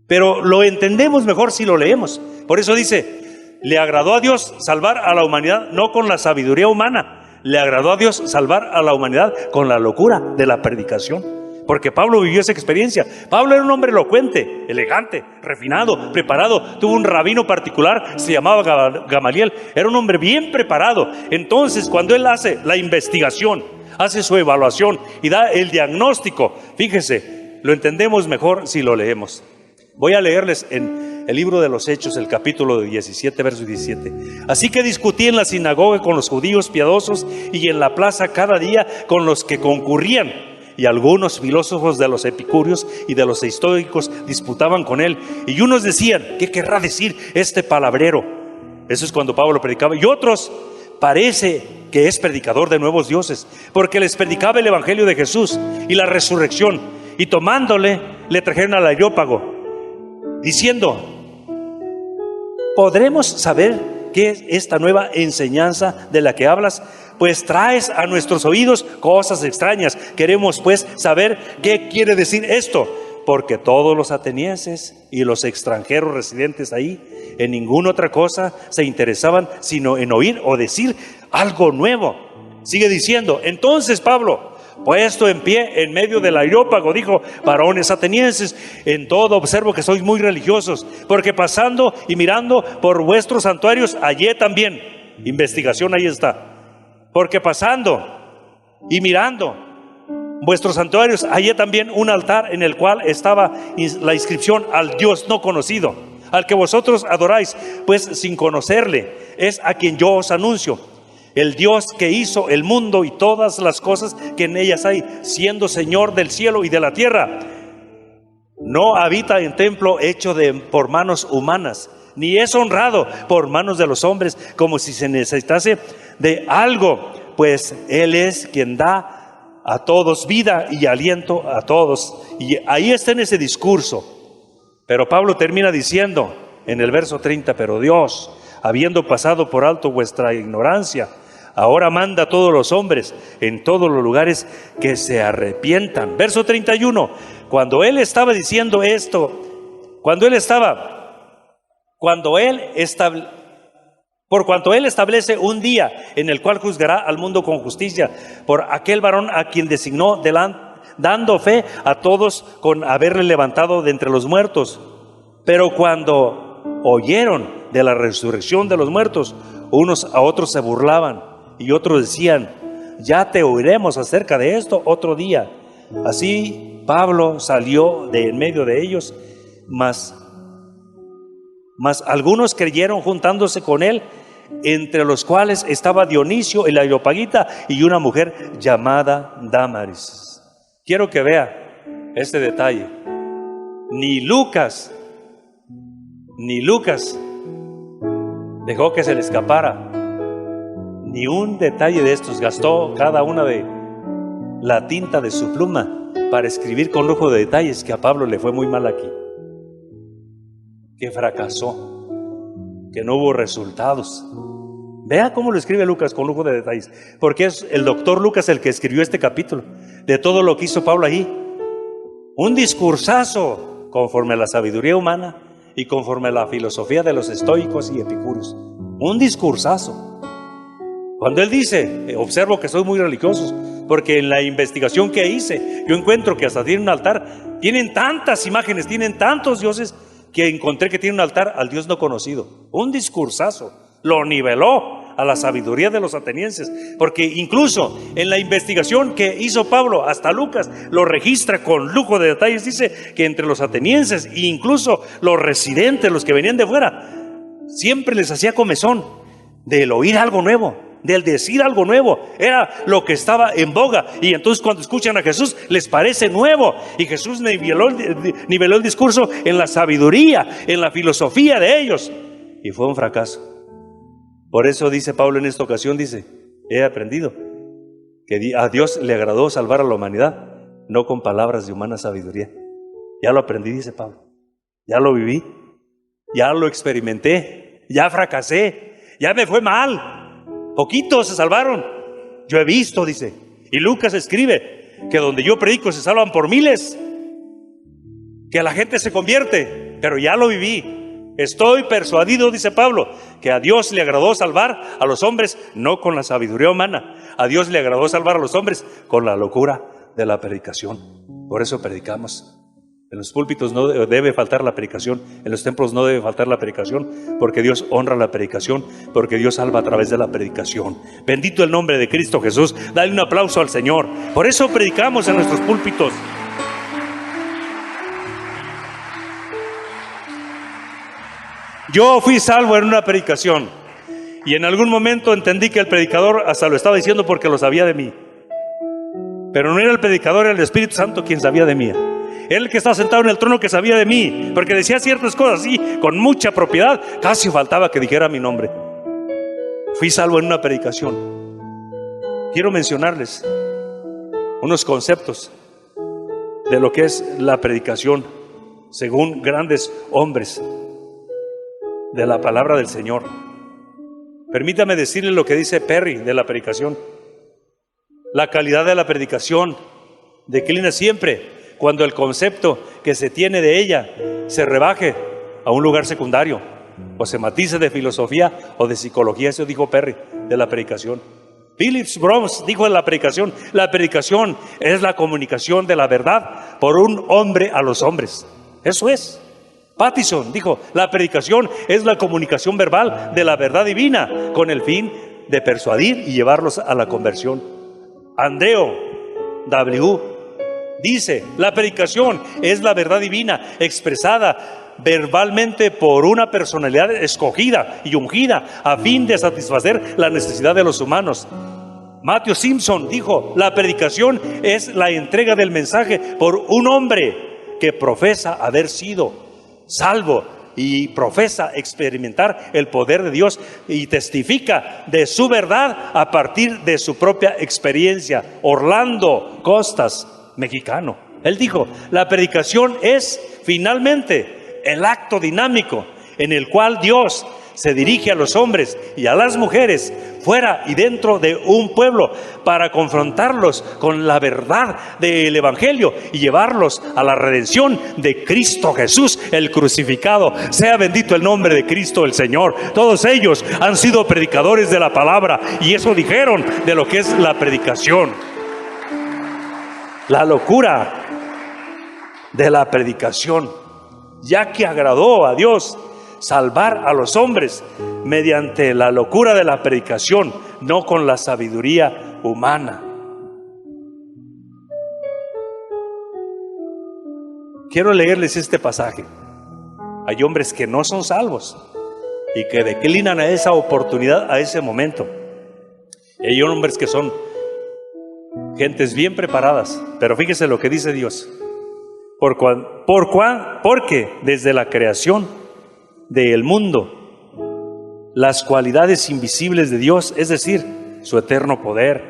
Pero lo entendemos mejor si lo leemos. Por eso dice, le agradó a Dios salvar a la humanidad no con la sabiduría humana, le agradó a Dios salvar a la humanidad con la locura de la predicación. Porque Pablo vivió esa experiencia. Pablo era un hombre elocuente, elegante, refinado, preparado. Tuvo un rabino particular, se llamaba Gamaliel. Era un hombre bien preparado. Entonces, cuando él hace la investigación, hace su evaluación y da el diagnóstico, fíjese, lo entendemos mejor si lo leemos. Voy a leerles en el libro de los Hechos, el capítulo 17, verso 17. Así que discutí en la sinagoga con los judíos piadosos y en la plaza cada día con los que concurrían. Y algunos filósofos de los epicúreos y de los estoicos disputaban con él. Y unos decían, ¿qué querrá decir este palabrero? Eso es cuando Pablo predicaba. Y otros, parece que es predicador de nuevos dioses, porque les predicaba el evangelio de Jesús y la resurrección. Y tomándole, le trajeron al Areópago. diciendo: ¿podremos saber qué es esta nueva enseñanza de la que hablas? Pues traes a nuestros oídos cosas extrañas. Queremos pues saber qué quiere decir esto, porque todos los atenienses y los extranjeros residentes ahí en ninguna otra cosa se interesaban sino en oír o decir algo nuevo. Sigue diciendo: entonces Pablo, puesto en pie en medio del areópago, dijo: varones atenienses, en todo observo que sois muy religiosos, porque pasando y mirando por vuestros santuarios hallé también, investigación, ahí está, porque pasando y mirando vuestros santuarios hallé también un altar en el cual estaba la inscripción: al Dios no conocido, al que vosotros adoráis, pues sin conocerle, es a quien yo os anuncio. El Dios que hizo el mundo y todas las cosas que en ellas hay, siendo Señor del cielo y de la tierra, no habita en templo hecho por manos humanas, ni es honrado por manos de los hombres, como si se necesitase de algo, pues Él es quien da a todos vida y aliento a todos. Y ahí está en ese discurso. Pero Pablo termina diciendo en el verso 30: pero Dios, habiendo pasado por alto vuestra ignorancia, ahora manda a todos los hombres en todos los lugares que se arrepientan. Verso 31, cuando él estaba diciendo esto, por cuanto él establece un día en el cual juzgará al mundo con justicia, por aquel varón a quien designó dando fe a todos con haberle levantado de entre los muertos. Pero cuando oyeron de la resurrección de los muertos, unos a otros se burlaban, y otros decían: ya te oiremos acerca de esto otro día. Así Pablo salió de en medio de ellos, mas algunos creyeron juntándose con él, entre los cuales estaba Dionisio el Areopagita y una mujer llamada Dámaris. Quiero que vea este detalle. Ni Lucas dejó que se le escapara ni un detalle de estos. Gastó cada una de la tinta de su pluma para escribir con lujo de detalles que a Pablo le fue muy mal aquí, que fracasó, que no hubo resultados. Vea cómo lo escribe Lucas con lujo de detalles, porque es el doctor Lucas el que escribió este capítulo de todo lo que hizo Pablo ahí. Un discursazo conforme a la sabiduría humana y conforme a la filosofía de los estoicos y epicúreos. Un discursazo. Cuando él dice: observo que soy muy religiosos, porque en la investigación que hice yo encuentro que hasta tienen un altar, tienen tantas imágenes, tienen tantos dioses, que encontré que tiene un altar al Dios no conocido. Un discursazo. Lo niveló a la sabiduría de los atenienses, porque incluso en la investigación que hizo Pablo, hasta Lucas lo registra con lujo de detalles. Dice que entre los atenienses e incluso los residentes, los que venían de fuera, siempre les hacía comezón del oír algo nuevo, del decir algo nuevo. Era lo que estaba en boga, y entonces cuando escuchan a Jesús les parece nuevo, y Jesús niveló el discurso en la sabiduría, en la filosofía de ellos, y fue un fracaso. Por eso dice Pablo en esta ocasión, dice: he aprendido que a Dios le agradó salvar a la humanidad, no con palabras de humana sabiduría. Ya lo aprendí, dice Pablo, ya lo viví, ya lo experimenté, ya fracasé, ya me fue mal. Poquitos se salvaron. Yo he visto, dice. Y Lucas escribe que donde yo predico se salvan por miles, que la gente se convierte, pero ya lo viví. Estoy persuadido, dice Pablo, que a Dios le agradó salvar a los hombres no con la sabiduría humana. A Dios le agradó salvar a los hombres con la locura de la predicación. Por eso predicamos. En los púlpitos no debe faltar la predicación, en los templos no debe faltar la predicación, porque Dios honra la predicación, porque Dios salva a través de la predicación. Bendito el nombre de Cristo Jesús. Dale un aplauso al Señor. Por eso predicamos en nuestros púlpitos. Yo fui salvo en una predicación, y en algún momento entendí que el predicador hasta lo estaba diciendo porque lo sabía de mí. Pero no era el predicador, era el Espíritu Santo quien sabía de mí. Él que estaba sentado en el trono que sabía de mí, porque decía ciertas cosas así con mucha propiedad, casi faltaba que dijera mi nombre. Fui salvo en una predicación. Quiero mencionarles unos conceptos de lo que es la predicación según grandes hombres de la palabra del Señor. Permítame decirle lo que dice Perry de la predicación. La calidad de la predicación declina siempre cuando el concepto que se tiene de ella se rebaje a un lugar secundario o se matice de filosofía o de psicología. Eso dijo Perry de la predicación. Phillips Brooks dijo en la predicación es la comunicación de la verdad por un hombre a los hombres. Eso es. Pattison dijo, la predicación es la comunicación verbal de la verdad divina con el fin de persuadir y llevarlos a la conversión. Andreu W. dice, la predicación es la verdad divina expresada verbalmente por una personalidad escogida y ungida a fin de satisfacer la necesidad de los humanos. Matthew Simpson dijo, la predicación es la entrega del mensaje por un hombre que profesa haber sido salvo y profesa experimentar el poder de Dios y testifica de su verdad a partir de su propia experiencia. Orlando Costas, mexicano, él dijo, la predicación es finalmente el acto dinámico en el cual Dios se dirige a los hombres y a las mujeres fuera y dentro de un pueblo para confrontarlos con la verdad del Evangelio y llevarlos a la redención de Cristo Jesús, el crucificado. Sea bendito el nombre de Cristo el Señor. Todos ellos han sido predicadores de la palabra y eso dijeron de lo que es la predicación. La locura de la predicación, ya que agradó a Dios salvar a los hombres mediante la locura de la predicación, no con la sabiduría humana. Quiero leerles este pasaje. Hay hombres que no son salvos y que declinan a esa oportunidad, a ese momento. Y hay hombres que son gentes bien preparadas, pero fíjese lo que dice Dios. Porque desde la creación del mundo, las cualidades invisibles de Dios, es decir, su eterno poder,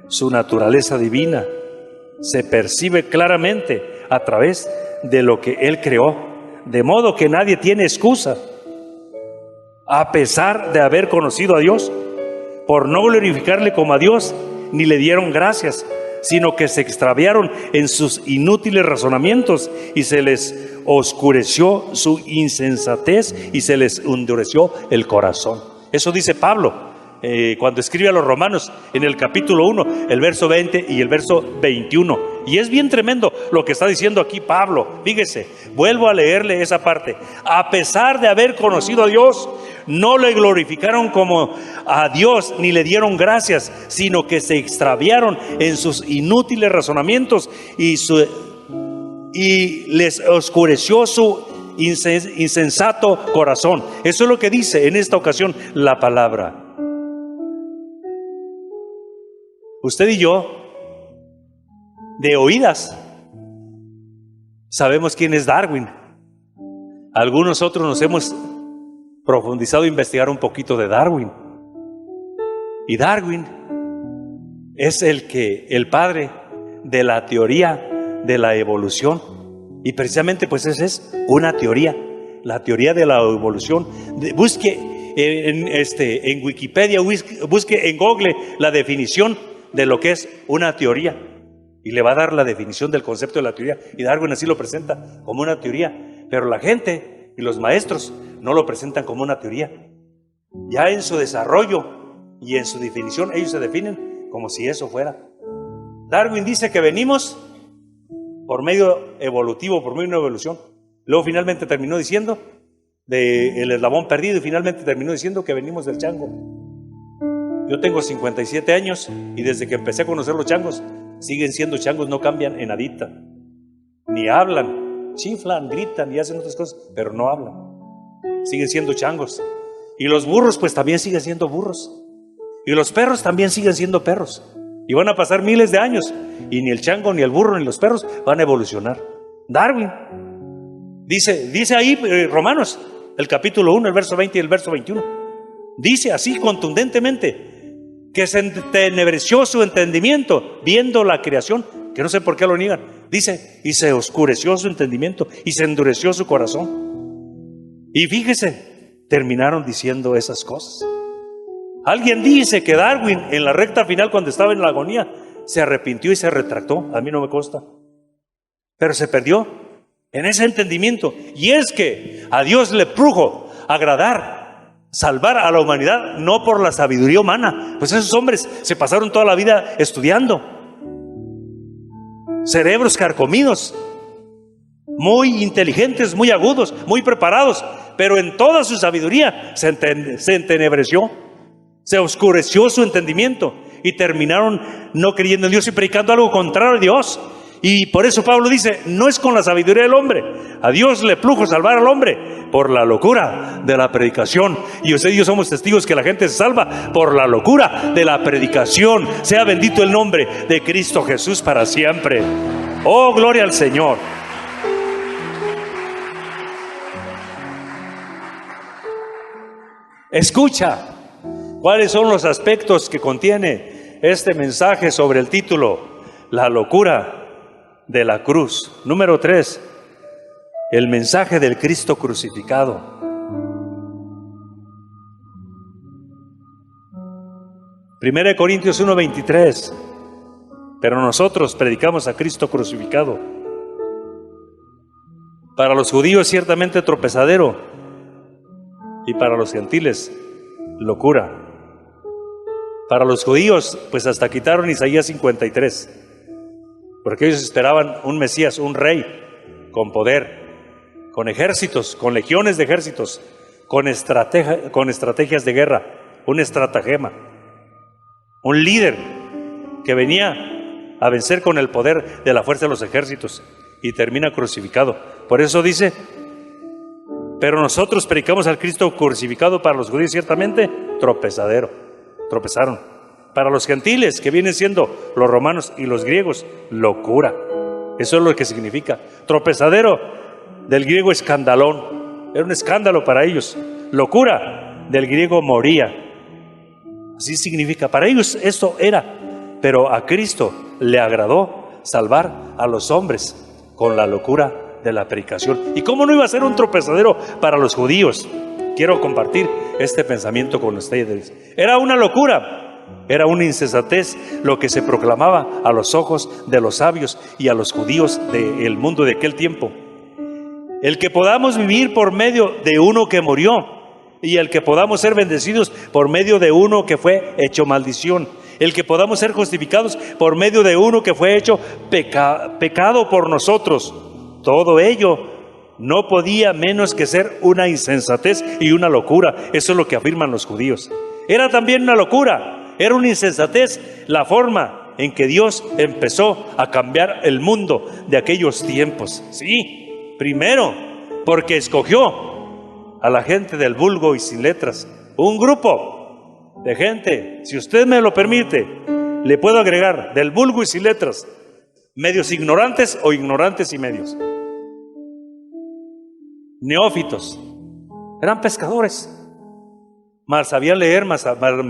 su naturaleza divina, se percibe claramente a través de lo que Él creó, de modo que nadie tiene excusa, a pesar de haber conocido a Dios, por no glorificarle como a Dios, ni le dieron gracias, sino que se extraviaron en sus inútiles razonamientos y se les oscureció su insensatez y se les endureció el corazón. Eso dice Pablo cuando escribe a los Romanos en el capítulo 1, el verso 20 y el verso 21. Y es bien tremendo lo que está diciendo aquí Pablo. Fíjese, vuelvo a leerle esa parte. A pesar de haber conocido a Dios, no le glorificaron como a Dios ni le dieron gracias, sino que se extraviaron en sus inútiles razonamientos y les oscureció su insensato corazón. Eso es lo que dice en esta ocasión la palabra. Usted y yo, de oídas, sabemos quién es Darwin. Algunos otros nos hemos profundizado a investigar un poquito de Darwin. Y Darwin es el padre de la teoría de la evolución. Y precisamente pues esa es una teoría, la teoría de la evolución. Busque en Wikipedia, busque en Google la definición de lo que es una teoría y le va a dar la definición del concepto de la teoría, y Darwin así lo presenta como una teoría, pero la gente y los maestros no lo presentan como una teoría. Ya en su desarrollo y en su definición ellos se definen como si eso fuera. Darwin dice que venimos por medio evolutivo, por medio de una evolución. Luego finalmente terminó diciendo del eslabón perdido y finalmente terminó diciendo que venimos del chango. Yo tengo 57 años y desde que empecé a conocer los changos, siguen siendo changos, no cambian en nadita. Ni hablan, chiflan, gritan y hacen otras cosas, pero no hablan. Siguen siendo changos. Y los burros pues también siguen siendo burros. Y los perros también siguen siendo perros. Y van a pasar miles de años y ni el chango, ni el burro, ni los perros van a evolucionar. Darwin dice ahí Romanos, el capítulo 1, el verso 20 y el verso 21. Dice así contundentemente que se entenebreció su entendimiento viendo la creación, que no sé por qué lo niegan, Dice, y se oscureció su entendimiento y se endureció su corazón. Y fíjese, terminaron diciendo esas cosas. Alguien dice que Darwin en la recta final, cuando estaba en la agonía, se arrepintió y se retractó. A mí no me consta, pero se perdió en ese entendimiento. Y es que a Dios le plugo agradar, salvar a la humanidad, no por la sabiduría humana. Pues esos hombres se pasaron toda la vida estudiando, cerebros carcomidos, muy inteligentes, muy agudos, muy preparados, pero en toda su sabiduría se entenebreció, se oscureció su entendimiento y terminaron no creyendo en Dios y predicando algo contrario a Dios. Y por eso Pablo dice, no es con la sabiduría del hombre. A Dios le plugo salvar al hombre por la locura de la predicación. Y usted y yo somos testigos que la gente se salva por la locura de la predicación. Sea bendito el nombre de Cristo Jesús para siempre. Oh, gloria al Señor. Escucha cuáles son los aspectos que contiene este mensaje sobre el título, la locura de la cruz. Número 3, el mensaje del Cristo crucificado. Primera de Corintios 1:23. Pero nosotros predicamos a Cristo crucificado. Para los judíos ciertamente tropezadero, y para los gentiles locura. Para los judíos, pues hasta quitaron Isaías 53. Porque ellos esperaban un Mesías, un rey, con poder, con ejércitos, con legiones de ejércitos, con estrategias de guerra, un estratagema, un líder que venía a vencer con el poder de la fuerza de los ejércitos y termina crucificado. Por eso dice, pero nosotros predicamos al Cristo crucificado. Para los judíos ciertamente tropezadero, tropezaron. Para los gentiles, que vienen siendo los romanos y los griegos, locura. Eso es lo que significa. Tropezadero, del griego escandalón, era un escándalo para ellos. Locura, del griego moría. Así significa, para ellos esto era. Pero a Cristo le agradó salvar a los hombres con la locura de la predicación. ¿Y cómo no iba a ser un tropezadero para los judíos? Quiero compartir este pensamiento con ustedes. Era una locura. Era una insensatez lo que se proclamaba a los ojos de los sabios y a los judíos del mundo de aquel tiempo. El que podamos vivir por medio de uno que murió, y el que podamos ser bendecidos por medio de uno que fue hecho maldición. El que podamos ser justificados por medio de uno que fue hecho pecado por nosotros. Todo ello no podía menos que ser una insensatez y una locura. Eso es lo que afirman los judíos. Era también una locura. Era una insensatez la forma en que Dios empezó a cambiar el mundo de aquellos tiempos. Sí, primero, porque escogió a la gente del vulgo y sin letras. Un grupo de gente, si usted me lo permite, le puedo agregar del vulgo y sin letras, medios ignorantes o ignorantes y medios. Neófitos, eran pescadores, mal sabían leer, mal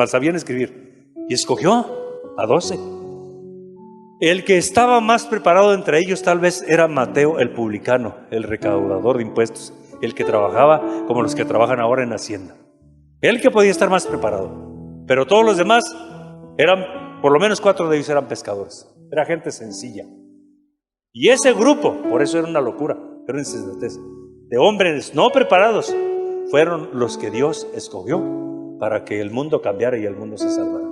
sabían escribir. Y escogió a 12. El que estaba más preparado entre ellos tal vez era Mateo el publicano, el recaudador de impuestos, el que trabajaba como los que trabajan ahora en Hacienda. El que podía estar más preparado. Pero todos los demás eran, por lo menos 4 de ellos eran pescadores. Era gente sencilla. Y ese grupo, por eso era una locura, era una insensatez, de hombres no preparados, fueron los que Dios escogió para que el mundo cambiara y el mundo se salvara.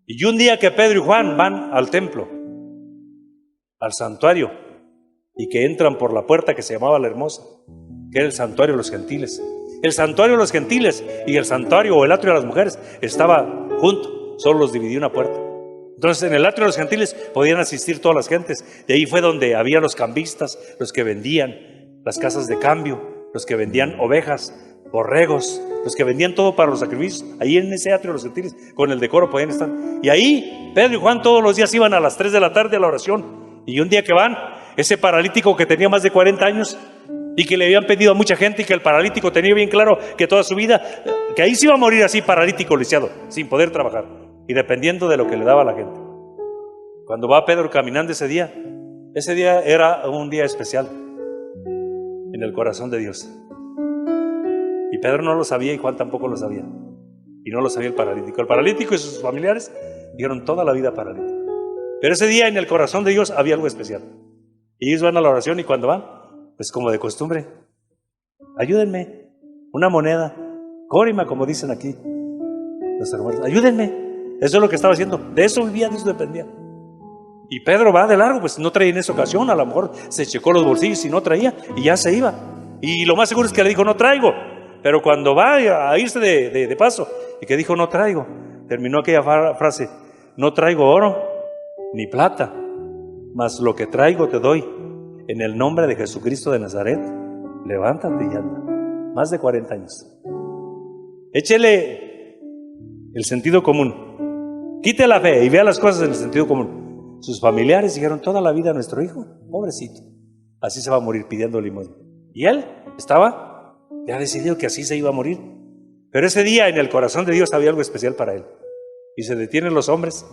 Y un día que Pedro y Juan van al templo, al santuario, y que entran por la puerta que se llamaba la Hermosa, que era el santuario de los gentiles. El santuario de los gentiles y el santuario o el atrio de las mujeres estaba junto, solo los dividía una puerta. Entonces en el atrio de los gentiles podían asistir todas las gentes. De ahí fue donde había los cambistas, los que vendían las casas de cambio, los que vendían ovejas, borregos, los que vendían todo para los sacrificios. Ahí en ese atrio de los gentiles, con el decoro podían estar. Y ahí Pedro y Juan todos los días iban a las 3 de la tarde a la oración. Y un día que van, ese paralítico que tenía más de 40 años y que le habían pedido a mucha gente, y que el paralítico tenía bien claro que toda su vida, que ahí se iba a morir así, paralítico, lisiado, sin poder trabajar y dependiendo de lo que le daba a la gente. Cuando va Pedro caminando ese día, Ese día era un día especial en el corazón de Dios. Y Pedro no lo sabía y Juan tampoco lo sabía. Y no lo sabía el paralítico. El paralítico y sus familiares dieron toda la vida paralítico. Pero ese día en el corazón de Dios había algo especial. Y ellos van a la oración y cuando van, pues como de costumbre, ayúdenme, una moneda, córima, como dicen aquí los hermanos, ayúdenme. Eso es lo que estaba haciendo. De eso vivía, de eso dependía. Y Pedro va de largo, pues no traía en esa ocasión. A lo mejor se checó los bolsillos y no traía y ya se iba. Y lo más seguro es que le dijo, no traigo. Pero cuando va a irse de paso y que dijo, no traigo, terminó aquella frase, no traigo oro ni plata, mas lo que traigo te doy. En el nombre de Jesucristo de Nazaret, levántate y anda. Más de 40 años. Échele el sentido común. Quite la fe y vea las cosas en el sentido común. Sus familiares dijeron toda la vida a nuestro hijo, pobrecito, así se va a morir pidiendo limosna. Y él estaba ya decidido que así se iba a morir. Pero ese día en el corazón de Dios había algo especial para él. Y se detienen los hombres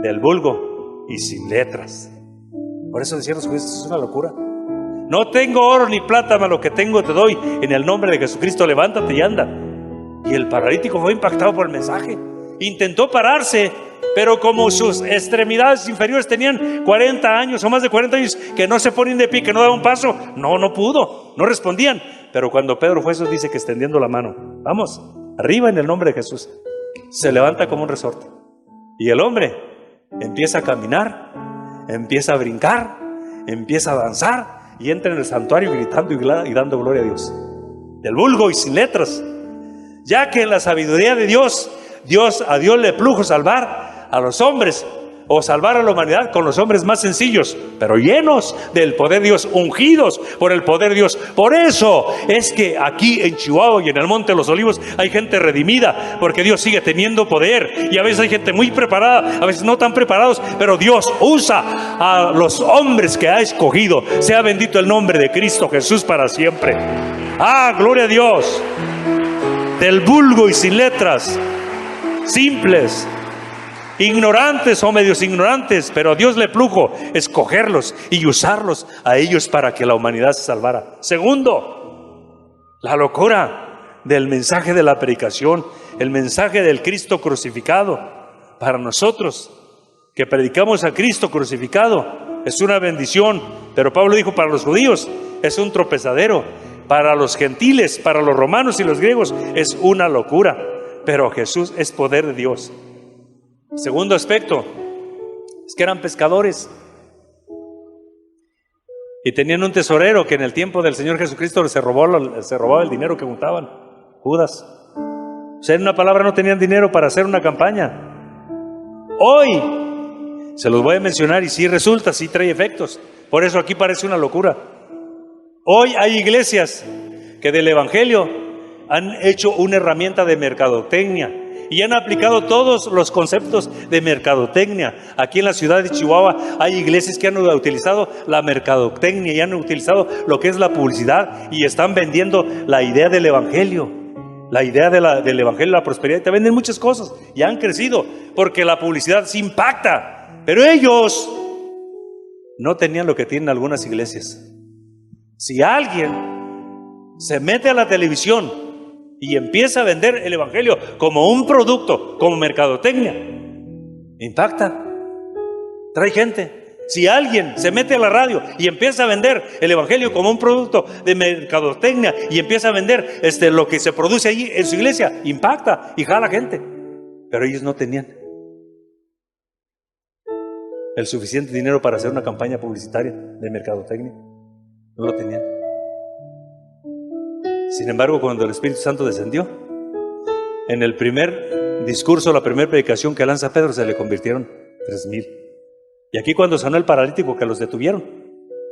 del vulgo y sin letras. Por eso decían los jueces, es una locura. No tengo oro ni plata, mas lo que tengo te doy. En el nombre de Jesucristo, levántate y anda. Y el paralítico fue impactado por el mensaje. Intentó pararse, pero como sus extremidades inferiores tenían 40 años o más de 40 años, que no se ponían de pie, que no daban un paso, no pudo, no respondían. Pero cuando Pedro fue, eso dice que extendiendo la mano, vamos, arriba en el nombre de Jesús, se levanta como un resorte. Y el hombre empieza a caminar, empieza a brincar, empieza a danzar y entra en el santuario gritando y dando gloria a Dios. Del vulgo y sin letras, ya que en la sabiduría de Dios, a Dios le plujo salvar a los hombres o salvar a la humanidad con los hombres más sencillos, pero llenos del poder de Dios, ungidos por el poder de Dios. Por eso es que aquí en Chihuahua y en el Monte de los Olivos hay gente redimida, porque Dios sigue teniendo poder. Y a veces hay gente muy preparada, a veces no tan preparados, pero Dios usa a los hombres que ha escogido. Sea bendito el nombre de Cristo Jesús para siempre. Gloria a Dios. Del vulgo y sin letras, simples, ignorantes o medios ignorantes, pero a Dios le plugo escogerlos y usarlos a ellos para que la humanidad se salvara. Segundo, la locura del mensaje de la predicación, el mensaje del Cristo crucificado. Para nosotros que predicamos a Cristo crucificado es una bendición, pero Pablo dijo, para los judíos es un tropezadero, para los gentiles, para los romanos y los griegos es una locura, pero Jesús es poder de Dios. Segundo aspecto, es que eran pescadores y tenían un tesorero que en el tiempo del Señor Jesucristo se robaba el dinero que juntaban, Judas. O sea, en una palabra, no tenían dinero para hacer una campaña. Hoy se los voy a mencionar y sí resulta, sí trae efectos. Por eso aquí parece una locura. Hoy hay iglesias que del Evangelio han hecho una herramienta de mercadotecnia y han aplicado todos los conceptos de mercadotecnia. Aquí en la ciudad de Chihuahua hay iglesias que han utilizado la mercadotecnia y han utilizado lo que es la publicidad y están vendiendo la idea del Evangelio. La idea del Evangelio, la prosperidad. Te venden muchas cosas y han crecido porque la publicidad sí impacta. Pero ellos no tenían lo que tienen algunas iglesias. Si alguien se mete a la televisión y empieza a vender el Evangelio como un producto, como mercadotecnia, impacta, trae gente. Si alguien se mete a la radio y empieza a vender el Evangelio como un producto de mercadotecnia y empieza a vender lo que se produce allí en su iglesia, impacta y jala gente. Pero ellos no tenían el suficiente dinero para hacer una campaña publicitaria de mercadotecnia. No lo tenían. Sin embargo, cuando el Espíritu Santo descendió, en el primer discurso, la primera predicación que lanza Pedro, se le convirtieron 3,000. Y aquí cuando sanó el paralítico, que los detuvieron,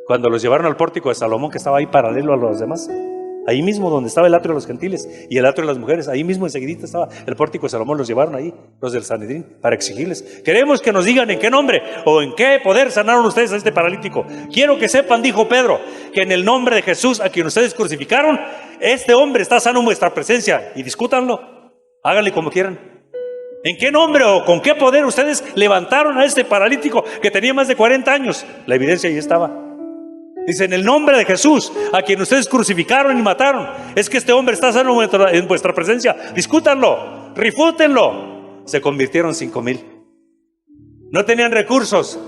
cuando los llevaron al pórtico de Salomón, que estaba ahí paralelo a los demás, ahí mismo donde estaba el atrio de los gentiles y el atrio de las mujeres, ahí mismo enseguidita estaba el pórtico de Salomón. Los llevaron ahí, los del Sanedrín, para exigirles: queremos que nos digan en qué nombre o en qué poder sanaron ustedes a este paralítico. Quiero que sepan, dijo Pedro, que en el nombre de Jesús, a quien ustedes crucificaron, este hombre está sano en vuestra presencia. Y discútanlo, háganle como quieran. ¿En qué nombre o con qué poder ustedes levantaron a este paralítico que tenía más de 40 años? La evidencia ahí estaba. Dice, en el nombre de Jesús, a quien ustedes crucificaron y mataron, es que este hombre está sano en vuestra presencia. Discútanlo, refútenlo. Se convirtieron 5,000. No tenían recursos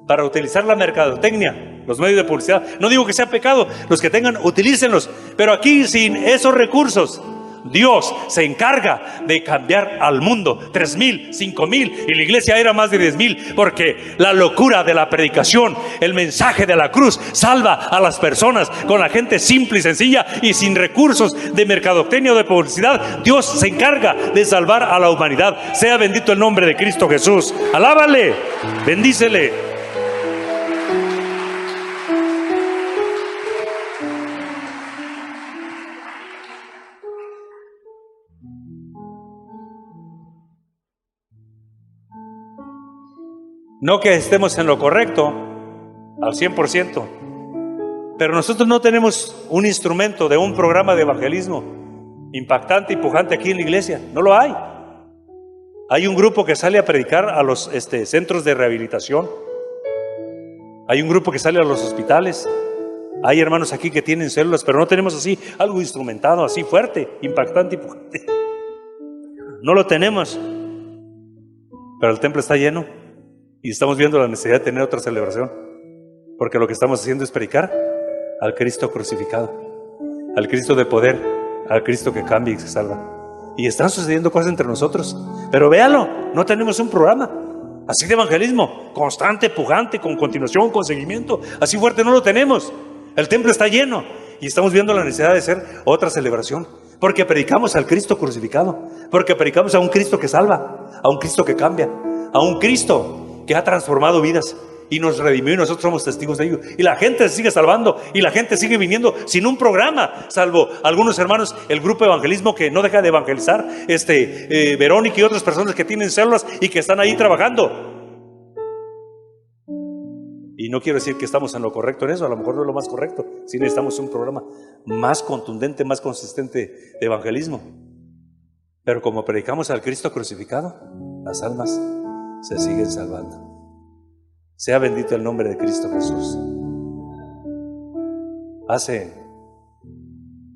para utilizar la mercadotecnia, los medios de publicidad. No digo que sea pecado, los que tengan, utilícenlos. Pero aquí, sin esos recursos, Dios se encarga de cambiar al mundo. 3,000, 5,000, y la iglesia era más de 10,000, porque la locura de la predicación, el mensaje de la cruz, salva a las personas. Con la gente simple y sencilla y sin recursos de mercadotecnia o de publicidad, Dios se encarga de salvar a la humanidad. Sea bendito el nombre de Cristo Jesús. Alábale, bendícele. No que estemos en lo correcto al 100%, pero nosotros no tenemos un instrumento de un programa de evangelismo impactante y pujante aquí en la iglesia. No lo hay. Hay un grupo que sale a predicar a los centros de rehabilitación. Hay un grupo que sale a los hospitales. Hay hermanos aquí que tienen células, pero no tenemos así algo instrumentado, así fuerte, impactante y pujante. No lo tenemos. Pero el templo está lleno. Y estamos viendo la necesidad de tener otra celebración, porque lo que estamos haciendo es predicar al Cristo crucificado, al Cristo de poder, al Cristo que cambia y se salva. Y están sucediendo cosas entre nosotros, pero véalo, no tenemos un programa así de evangelismo constante, pujante, con continuación, con seguimiento, así fuerte no lo tenemos. El templo está lleno y estamos viendo la necesidad de hacer otra celebración, porque predicamos al Cristo crucificado, porque predicamos a un Cristo que salva, a un Cristo que cambia, a un Cristo que ha transformado vidas y nos redimió, y nosotros somos testigos de ello. Y la gente se sigue salvando y la gente sigue viniendo sin un programa, salvo algunos hermanos, el grupo de evangelismo que no deja de evangelizar, Verónica y otras personas que tienen células y que están ahí trabajando. Y no quiero decir que estamos en lo correcto en eso, a lo mejor no es lo más correcto. Sí necesitamos un programa más contundente, más consistente de evangelismo. Pero como predicamos al Cristo crucificado, las almas se siguen salvando. Sea bendito el nombre de Cristo Jesús. Hace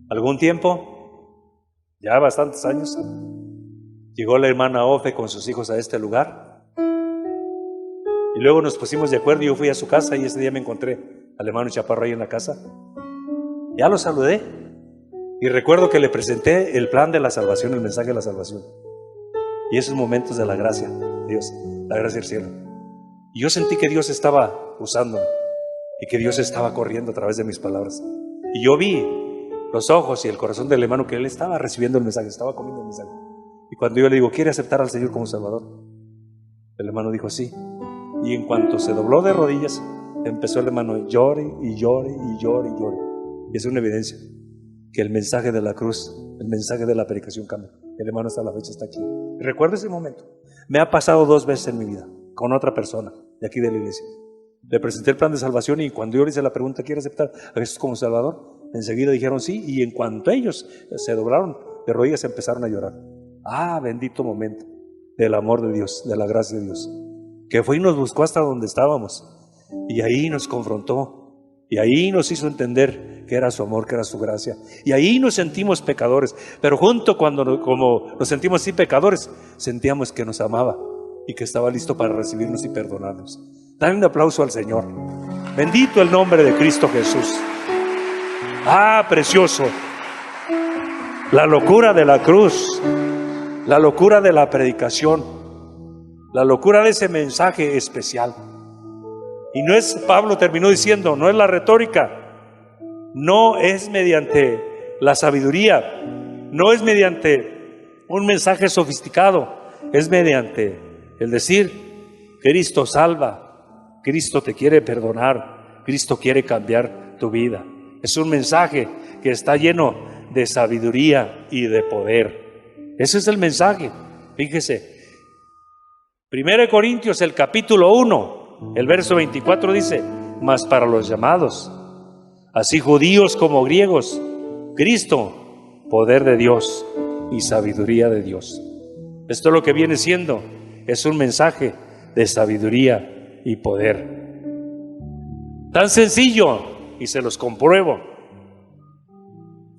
algún tiempo, ya bastantes años, llegó la hermana Ofe con sus hijos a este lugar, y luego nos pusimos de acuerdo y yo fui a su casa, y ese día me encontré al hermano Chaparro ahí en la casa. Ya lo saludé y recuerdo que le presenté el plan de la salvación, el mensaje de la salvación, y esos momentos de la gracia de Dios, la gracia del cielo. Y yo sentí que Dios estaba usándome y que Dios estaba corriendo a través de mis palabras. Y yo vi los ojos y el corazón del hermano, que él estaba recibiendo el mensaje, estaba comiendo el mensaje. Y cuando yo le digo, ¿quiere aceptar al Señor como Salvador? El hermano dijo sí. Y en cuanto se dobló de rodillas, empezó el hermano llore y llore y llore y llore. Y es una evidencia que el mensaje de la cruz, el mensaje de la predicación cambia. El hermano hasta la fecha está aquí. Y recuerdo ese momento. Me ha pasado 2 veces en mi vida con otra persona de aquí de la iglesia. Le presenté el plan de salvación y cuando yo le hice la pregunta, ¿quiere aceptar a Jesús como Salvador? Enseguida dijeron sí, y en cuanto ellos se doblaron de rodillas, empezaron a llorar. Ah, bendito momento del amor de Dios, de la gracia de Dios, que fue y nos buscó hasta donde estábamos, y ahí nos confrontó, y ahí nos hizo entender que era su amor, que era su gracia, y ahí nos sentimos pecadores, pero junto como nos sentimos así pecadores, sentíamos que nos amaba y que estaba listo para recibirnos y perdonarnos. Dale un aplauso al Señor. Bendito el nombre de Cristo Jesús. Ah, precioso. La locura de la cruz, la locura de la predicación, la locura de ese mensaje especial. Y no es, Pablo terminó diciendo, no es la retórica, no es mediante la sabiduría, no es mediante un mensaje sofisticado, es mediante el decir, Cristo salva, Cristo te quiere perdonar, Cristo quiere cambiar tu vida. Es un mensaje que está lleno de sabiduría y de poder. Ese es el mensaje. Fíjese, 1 Corintios, el capítulo 1, el verso 24 dice, mas para los llamados, así judíos como griegos, Cristo, poder de Dios y sabiduría de Dios. Esto es lo que viene siendo, es un mensaje de sabiduría y poder. Tan sencillo, y se los compruebo.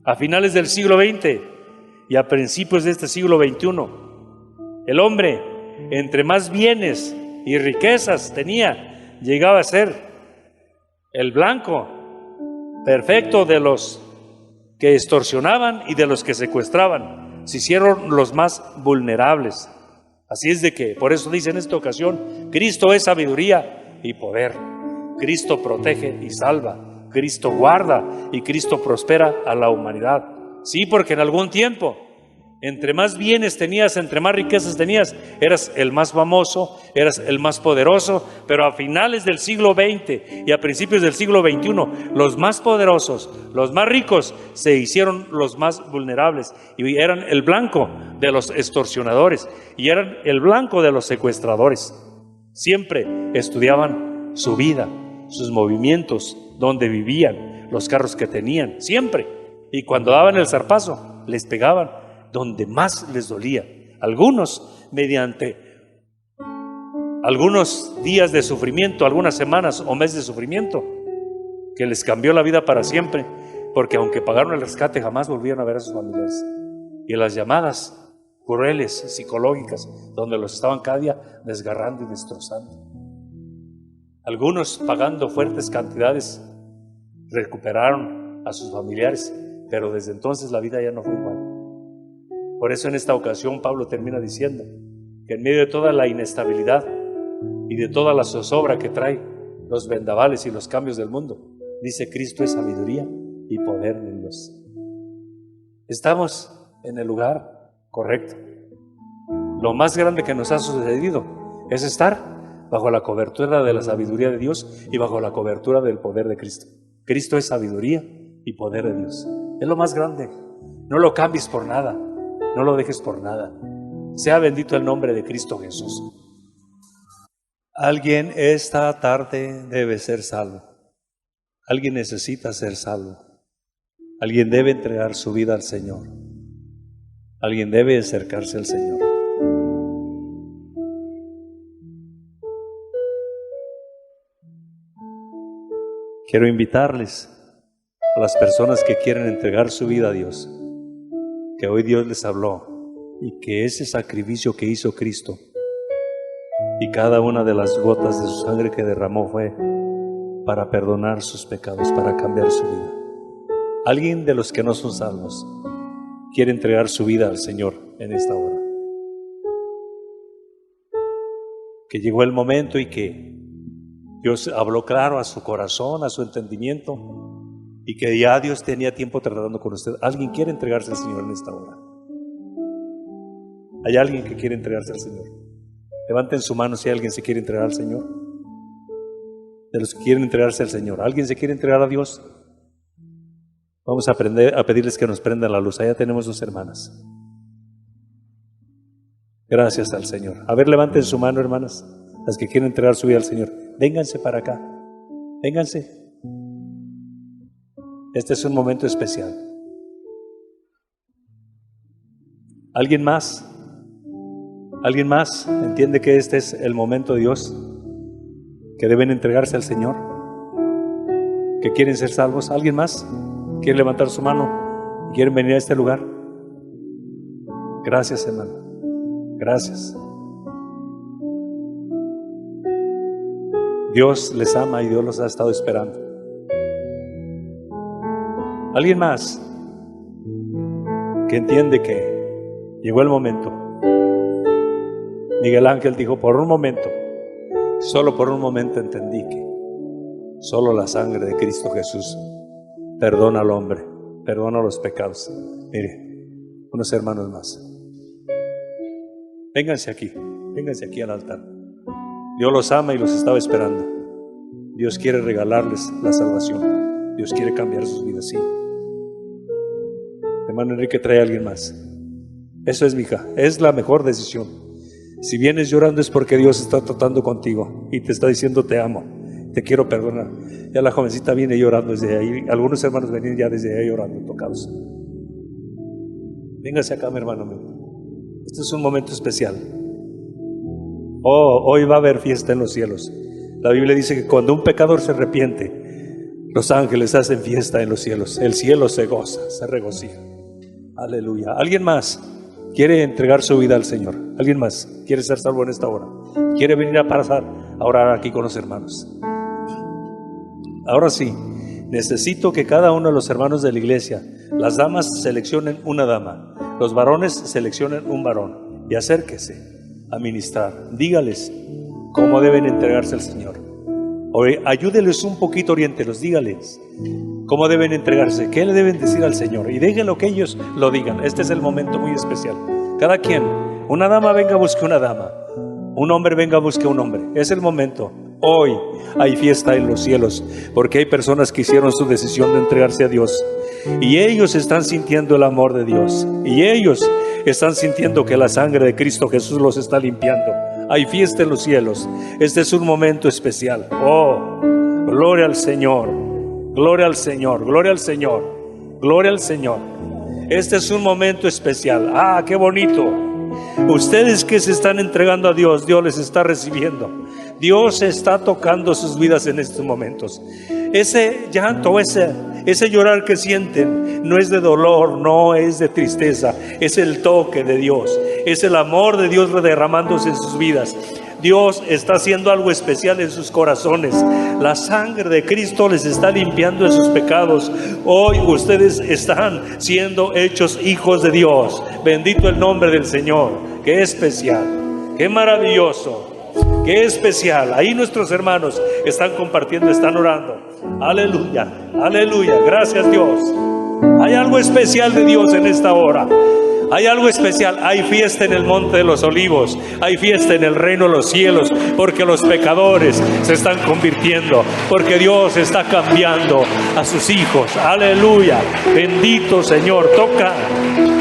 A finales del siglo XX y a principios de este siglo XXI, el hombre, entre más bienes y riquezas tenía, llegaba a ser el blanco perfecto de los que extorsionaban y de los que secuestraban. Se hicieron los más vulnerables. Así es de que, por eso dice en esta ocasión, Cristo es sabiduría y poder. Cristo protege y salva. Cristo guarda y Cristo prospera a la humanidad. Sí, porque en algún tiempo, entre más bienes tenías, entre más riquezas tenías, eras el más famoso, eras el más poderoso, pero a finales del siglo XX y a principios del siglo XXI, los más poderosos, los más ricos, se hicieron los más vulnerables y eran el blanco de los extorsionadores y eran el blanco de los secuestradores. Siempre estudiaban su vida, sus movimientos, dónde vivían, los carros que tenían, siempre. Y cuando daban el zarpazo, les pegaban donde más les dolía. Algunos, mediante algunos días de sufrimiento, algunas semanas o meses de sufrimiento, que les cambió la vida para siempre, porque aunque pagaron el rescate, jamás volvieron a ver a sus familiares. Y las llamadas crueles, psicológicas, donde los estaban cada día desgarrando y destrozando. Algunos, pagando fuertes cantidades, recuperaron a sus familiares, pero desde entonces la vida ya no fue igual. Por eso en esta ocasión Pablo termina diciendo que en medio de toda la inestabilidad y de toda la zozobra que trae los vendavales y los cambios del mundo, dice: Cristo es sabiduría y poder de Dios. Estamos en el lugar correcto. Lo más grande que nos ha sucedido es estar bajo la cobertura de la sabiduría de Dios y bajo la cobertura del poder de Cristo. Cristo es sabiduría y poder de Dios. Es lo más grande. No lo cambies por nada, no lo dejes por nada. Sea bendito el nombre de Cristo Jesús. Alguien esta tarde debe ser salvo. Alguien necesita ser salvo. Alguien debe entregar su vida al Señor. Alguien debe acercarse al Señor. Quiero invitarles a las personas que quieren entregar su vida a Dios, que hoy Dios les habló y que ese sacrificio que hizo Cristo y cada una de las gotas de su sangre que derramó fue para perdonar sus pecados, para cambiar su vida. Alguien de los que no son salvos quiere entregar su vida al Señor en esta hora. Que llegó el momento y que Dios habló claro a su corazón, a su entendimiento, y que ya Dios tenía tiempo tratando con usted. ¿Alguien quiere entregarse al Señor en esta hora? ¿Hay alguien que quiere entregarse al Señor? Levanten su mano si alguien se quiere entregar al Señor. De los que quieren entregarse al Señor, ¿alguien se quiere entregar a Dios? Vamos a pedirles que nos prendan la luz. Allá tenemos dos hermanas. Gracias al Señor. A ver, levanten su mano, hermanas, las que quieren entregar su vida al Señor. Vénganse para acá. Vénganse. Este es un momento especial. ¿Alguien más? ¿Alguien más entiende que este es el momento de Dios? Que deben entregarse al Señor. Que quieren ser salvos. ¿Alguien más quiere levantar su mano? ¿Quieren venir a este lugar? Gracias, hermano. Gracias. Dios les ama y Dios los ha estado esperando. ¿Alguien más que entiende que llegó el momento? Miguel Ángel dijo: por un momento, solo por un momento entendí que solo la sangre de Cristo Jesús perdona al hombre, perdona los pecados. Mire, unos hermanos más. Vénganse aquí al altar. Dios los ama y los estaba esperando. Dios quiere regalarles la salvación. Dios quiere cambiar sus vidas, sí. Hermano Enrique, trae a alguien más. Eso es, mija, es la mejor decisión. Si vienes llorando es porque Dios está tratando contigo y te está diciendo: te amo, te quiero perdonar. Ya la jovencita viene llorando desde ahí. Algunos hermanos venían ya desde ahí llorando, tocados. Véngase acá, mi hermano. Este es un momento especial. Oh, hoy va a haber fiesta en los cielos. La Biblia dice que cuando un pecador se arrepiente, los ángeles hacen fiesta en los cielos. El cielo se goza, se regocija. Aleluya. ¿Alguien más quiere entregar su vida al Señor? ¿Alguien más quiere ser salvo en esta hora? ¿Quiere venir a pasar a orar aquí con los hermanos? Ahora sí, necesito que cada uno de los hermanos de la iglesia, las damas seleccionen una dama, los varones seleccionen un varón y acérquese a ministrar. Dígales cómo deben entregarse al Señor. O ayúdeles un poquito, oriéntelos, dígales cómo deben entregarse, qué le deben decir al Señor y déjenlo que ellos lo digan. Este es el momento muy especial. Cada quien, una dama venga busque una dama, un hombre venga busque un hombre. Es el momento. Hoy hay fiesta en los cielos porque hay personas que hicieron su decisión de entregarse a Dios y ellos están sintiendo el amor de Dios y ellos están sintiendo que la sangre de Cristo Jesús los está limpiando. Hay fiesta en los cielos. Este es un momento especial. Oh, gloria al Señor, gloria al Señor, gloria al Señor, gloria al Señor. Este es un momento especial. Ah, qué bonito. Ustedes que se están entregando a Dios, Dios les está recibiendo. Dios está tocando sus vidas en estos momentos. Ese llanto, ese llorar que sienten no es de dolor, no es de tristeza, es el toque de Dios, es el amor de Dios derramándose en sus vidas. Dios está haciendo algo especial en sus corazones. La sangre de Cristo les está limpiando de sus pecados. Hoy ustedes están siendo hechos hijos de Dios. Bendito el nombre del Señor. Qué especial, qué maravilloso, qué especial. Ahí nuestros hermanos están compartiendo, están orando. Aleluya, aleluya, gracias Dios. Hay algo especial de Dios en esta hora. Hay algo especial, hay fiesta en el monte de los olivos, hay fiesta en el reino de los cielos, porque los pecadores se están convirtiendo, porque Dios está cambiando a sus hijos. Aleluya, bendito Señor. Toca,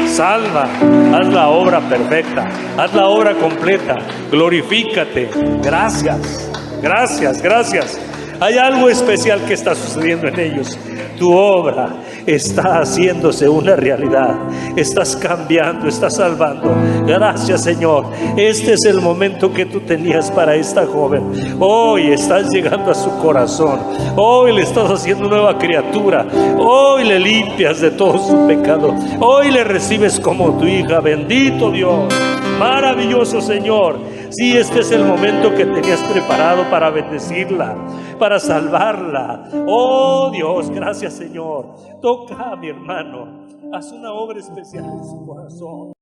salva, haz la obra perfecta, haz la obra completa, glorifícate. Gracias, gracias, gracias. Hay algo especial que está sucediendo en ellos. Tu obra está haciéndose una realidad. Estás cambiando, estás salvando. Gracias, Señor. Este es el momento que tú tenías para esta joven. Hoy estás llegando a su corazón. Hoy le estás haciendo nueva criatura. Hoy le limpias de todo su pecado. Hoy le recibes como tu hija. Bendito Dios. Maravilloso Señor. Sí, este es el momento que tenías preparado para bendecirla, para salvarla. Oh Dios, gracias Señor. Toca a mi hermano, haz una obra especial en su corazón.